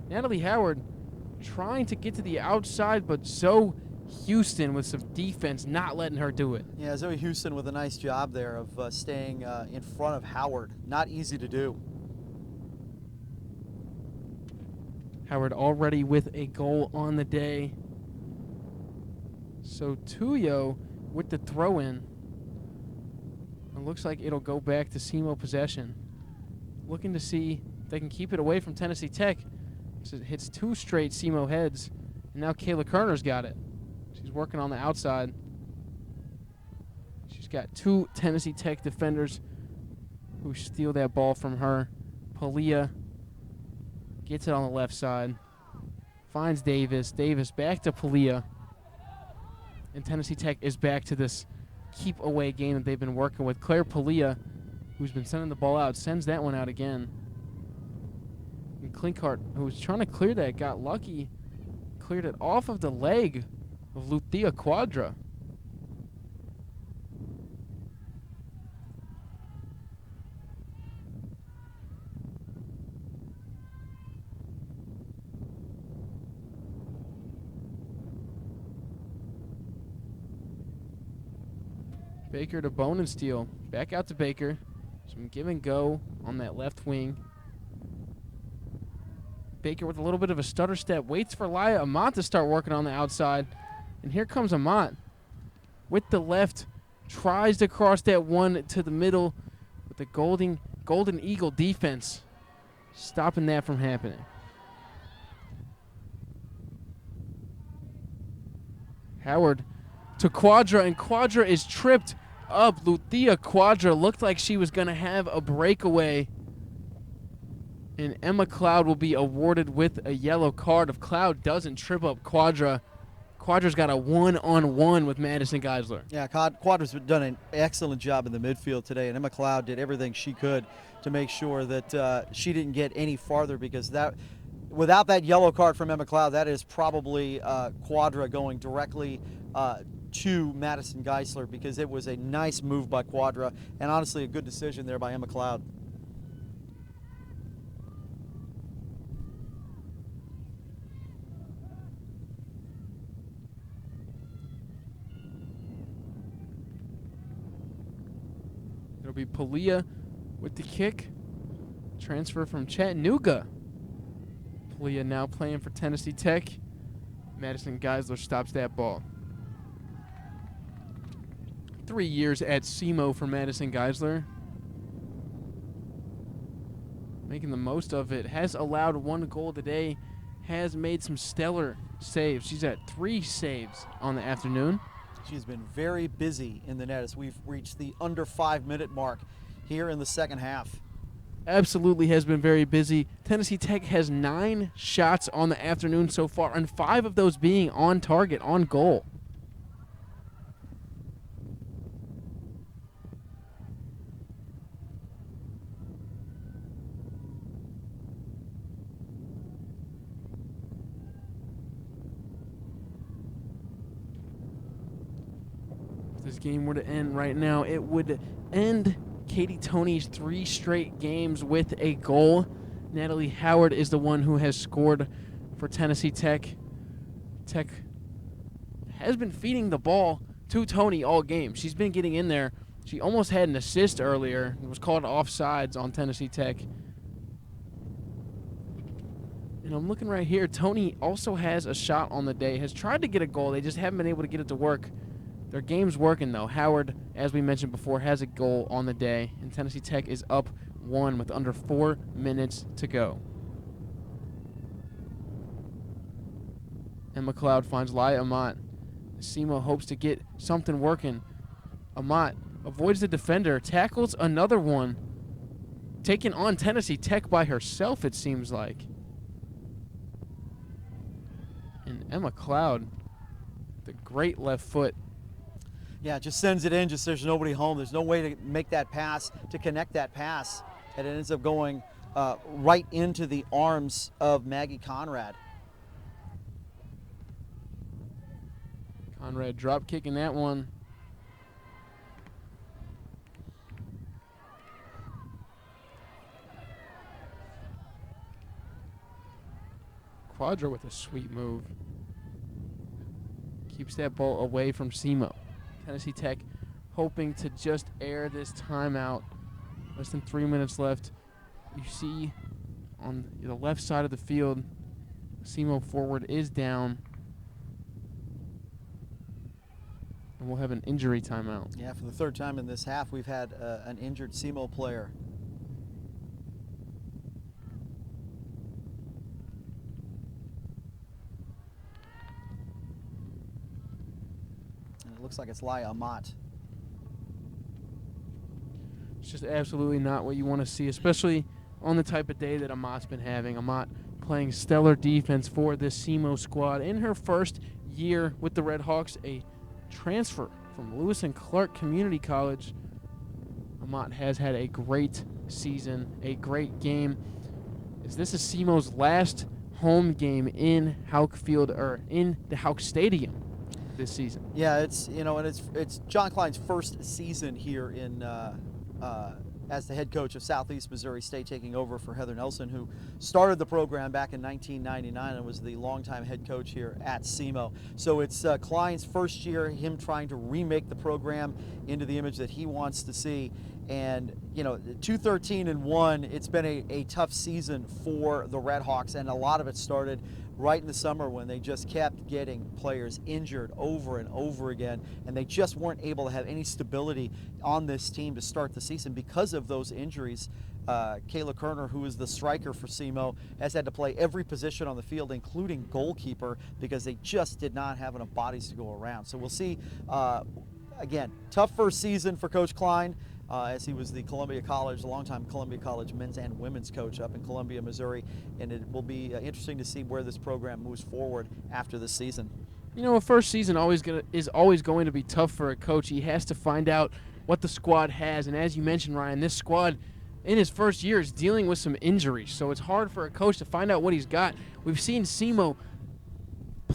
Natalie Howard trying to get to the outside, but Zoe Houston with some defense not letting her do it. Yeah, Zoe Houston with a nice job there of staying in front of Howard. Not easy to do. Howard already with a goal on the day. So Tuyo with the throw-in. It looks like it'll go back to SEMO possession. Looking to see if they can keep it away from Tennessee Tech. So it hits 2 straight SEMO heads. And now Kayla Kerner's got it. She's working on the outside. She's got 2 Tennessee Tech defenders who steal that ball from her. Palia gets it on the left side. Finds Davis. Davis back to Palia. And Tennessee Tech is back to this keep away game that they've been working with. Claire Palia, who's been sending the ball out, sends that one out again. And Klinkart, who was trying to clear that, got lucky. Cleared it off of the leg of Luthia Quadra. Baker to Bone and Steele. Back out to Baker. Some give and go on that left wing. Baker with a little bit of a stutter step. Waits for Laya Amat to start working on the outside. And here comes Amat with the left. Tries to cross that one to the middle with the Golden Eagle defense. Stopping that from happening. Howard to Quadra, and Quadra is tripped up. Luthia Quadra looked like she was going to have a breakaway. And Emma Cloud will be awarded with a yellow card. If Cloud doesn't trip up Quadra, Quadra's got a one-on-one with Madison Geisler. Yeah, Quadra's done an excellent job in the midfield today, and Emma Cloud did everything she could to make sure that she didn't get any farther, because without that yellow card from Emma Cloud, that is probably Quadra going directly to Madison Geisler because it was a nice move by Quadra and honestly a good decision there by Emma Cloud. It'll be Palia with the kick. Transfer from Chattanooga. Palia now playing for Tennessee Tech. Madison Geisler stops that ball. 3 years at SEMO for Madison Geisler. Making the most of it. Has allowed 1 goal today. Has made some stellar saves. She's at 3 saves on the afternoon. She's been very busy in the net as we've reached the under 5-minute mark here in the second half. Absolutely has been very busy. Tennessee Tech has 9 shots on the afternoon so far, and 5 of those being on target, on goal. If this game were to end right now, it would end Katie Toney's 3 straight games with a goal. Natalie Howard is the one who has scored for Tennessee Tech. Tech has been feeding the ball to Toney all game. She's been getting in there. She almost had an assist earlier. It was called offsides on Tennessee Tech. And I'm looking right here. Toney also has a shot on the day. Has tried to get a goal. They just haven't been able to get it to work. Their game's working, though. Howard, as we mentioned before, has a goal on the day, and Tennessee Tech is up 1 with under 4 minutes to go. And McLeod finds Laya Amat. SEMO hopes to get something working. Amat avoids the defender, tackles another one, taking on Tennessee Tech by herself, it seems like. And Emma Cloud, the great left foot. Yeah, just sends it in, just there's nobody home. There's no way to make that pass, to connect that pass. And it ends up going right into the arms of Maggie Conrad. Conrad drop kicking that one. Quadra with a sweet move. Keeps that ball away from SEMO. Tennessee Tech hoping to just air this timeout. Less than 3 minutes left. You see on the left side of the field, SEMO forward is down. And we'll have an injury timeout. Yeah, for the 3rd time in this half, we've had an injured SEMO player. Looks like it's Laya Amat. It's just absolutely not what you want to see, especially on the type of day that Amat's been having. Amat playing stellar defense for this SEMO squad. In her first year with the Red Hawks, a transfer from Lewis and Clark Community College. Amat has had a great season, a great game. This is SEMO's last home game in Houck Field, or in the Houck Stadium this season. Yeah, it's it's John Klein's first season here in as the head coach of Southeast Missouri State, taking over for Heather Nelson, who started the program back in 1999 and was the longtime head coach here at SEMO. So it's Klein's first year, him trying to remake the program into the image that he wants to see. And 2-13-1, it's been a tough season for the Red Hawks, and a lot of it started right in the summer when they just kept getting players injured over and over again, and they just weren't able to have any stability on this team to start the season because of those injuries. Kayla Kerner, who is the striker for SEMO, has had to play every position on the field, including goalkeeper, because they just did not have enough bodies to go around. So we'll see, again, tough first season for Coach Klein. As he was the longtime Columbia College men's and women's coach up in Columbia, Missouri, and it will be interesting to see where this program moves forward after this season. A first season is always going to be tough for a coach. He has to find out what the squad has, and as you mentioned, Ryan, this squad in his first year is dealing with some injuries, so it's hard for a coach to find out what he's got. We've seen SEMO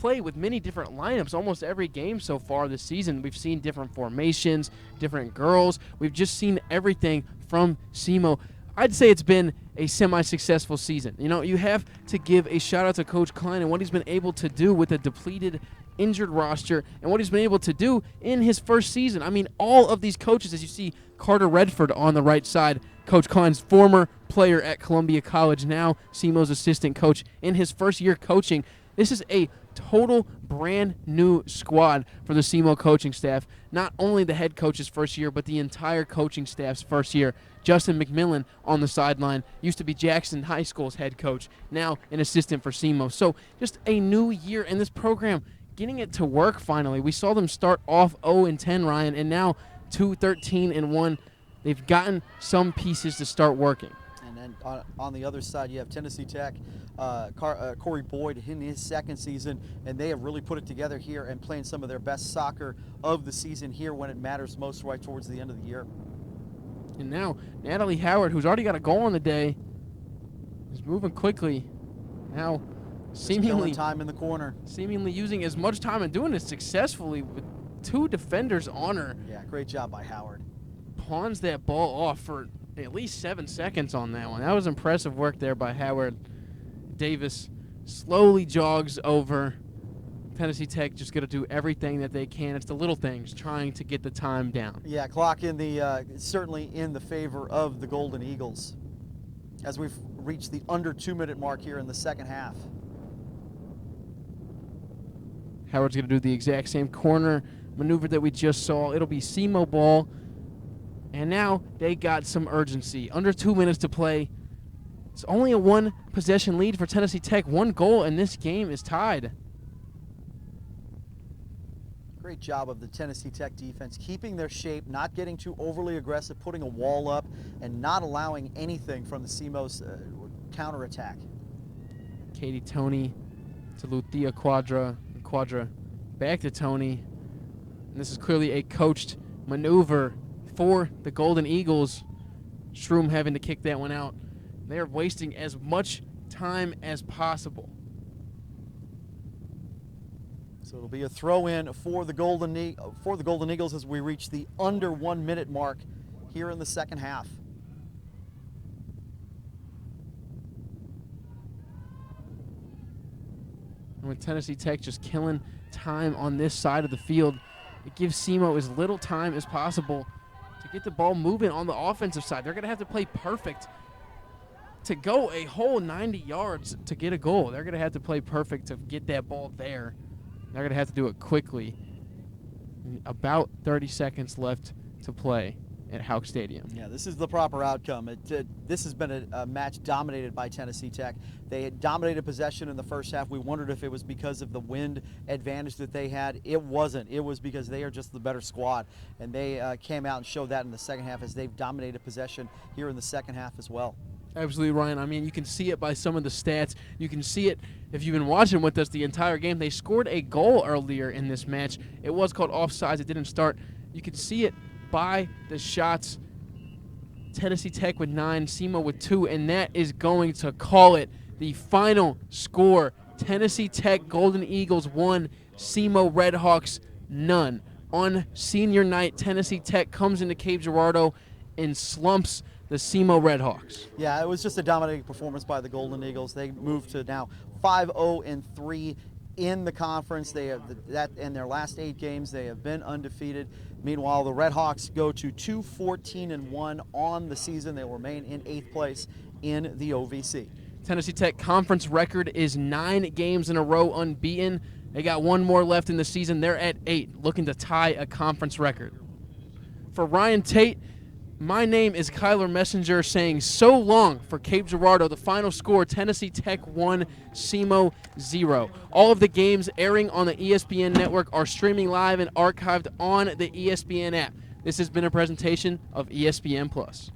play with many different lineups almost every game so far this season. We've seen different formations, different girls. We've just seen everything from SEMO. I'd say it's been a semi-successful season. You know, you have to give a shout-out to Coach Klein and what he's been able to do with a depleted, injured roster and what he's been able to do in his first season. I mean, all of these coaches, as you see Carter Redford on the right side, Coach Klein's former player at Columbia College, now SEMO's assistant coach in his first year coaching. This is a total brand new squad for the SEMO coaching staff. Not only the head coach's first year, but the entire coaching staff's first year. Justin McMillan on the sideline, used to be Jackson High School's head coach, now an assistant for SEMO. So just a new year in this program, getting it to work finally. We saw them start off 0-10, Ryan, and now 2-13-1. They've gotten some pieces to start working. And then on the other side, you have Tennessee Tech, Corey Boyd in his second season, and they have really put it together here and playing some of their best soccer of the season here when it matters most, right towards the end of the year. And now Natalie Howard, who's already got a goal on the day, is moving quickly. Now seemingly time in the corner. Seemingly using as much time and doing it successfully with two defenders on her. Yeah, great job by Howard. Pawns that ball off for at least 7 seconds on that one. That was impressive work there by Howard. Davis slowly jogs over. Tennessee Tech just going to do everything that they can. It's the little things, trying to get the time down. Yeah, clock in the certainly in the favor of the Golden Eagles as we've reached the under 2-minute mark here in the second half. Howard's going to do the exact same corner maneuver that we just saw. It'll be SEMO ball. And now they got some urgency. Under 2 minutes to play. It's only a 1-possession lead for Tennessee Tech. 1 goal, and this game is tied. Great job of the Tennessee Tech defense, keeping their shape, not getting too overly aggressive, putting a wall up, and not allowing anything from the SEMO's counterattack. Katie Toney to Luthia Quadra. Quadra back to Toney. And this is clearly a coached maneuver for the Golden Eagles. Shroom having to kick that one out. They're wasting as much time as possible. So it'll be a throw-in for the Golden Eagles as we reach the under 1 minute mark here in the second half. And with Tennessee Tech just killing time on this side of the field, it gives SEMO as little time as possible to get the ball moving on the offensive side. They're going to have to play perfect to go a whole 90 yards to get a goal. They're going to have to play perfect to get that ball there. They're going to have to do it quickly. About 30 seconds left to play at Houck Stadium. Yeah, this is the proper outcome. This has been a match dominated by Tennessee Tech. They had dominated possession in the first half. We wondered if it was because of the wind advantage that they had. It wasn't. It was because they are just the better squad. And they came out and showed that in the second half as they've dominated possession here in the second half as well. Absolutely, Ryan. I mean, you can see it by some of the stats. You can see it if you've been watching with us the entire game. They scored a goal earlier in this match. It was called offsides. It didn't start. You can see it by the shots. Tennessee Tech with 9, SEMO with 2, and that is going to call it. The final score, Tennessee Tech Golden Eagles 1, SEMO Redhawks none. On senior night, Tennessee Tech comes into Cape Girardeau and slumps the SEMO Redhawks. Yeah, it was just a dominating performance by the Golden Eagles. They moved to now 5-0-3 in the conference. They have that in their last 8 games. They have been undefeated. Meanwhile, the Redhawks go to 2-14-1 on the season. They will remain in 8th place in the OVC. Tennessee Tech conference record is 9 games in a row unbeaten. They got 1 more left in the season. They're at 8, looking to tie a conference record. For Ryan Tate, my name is Kyler Messenger saying so long for Cape Girardeau. The final score, Tennessee Tech 1, SEMO 0. All of the games airing on the ESPN network are streaming live and archived on the ESPN app. This has been a presentation of ESPN+.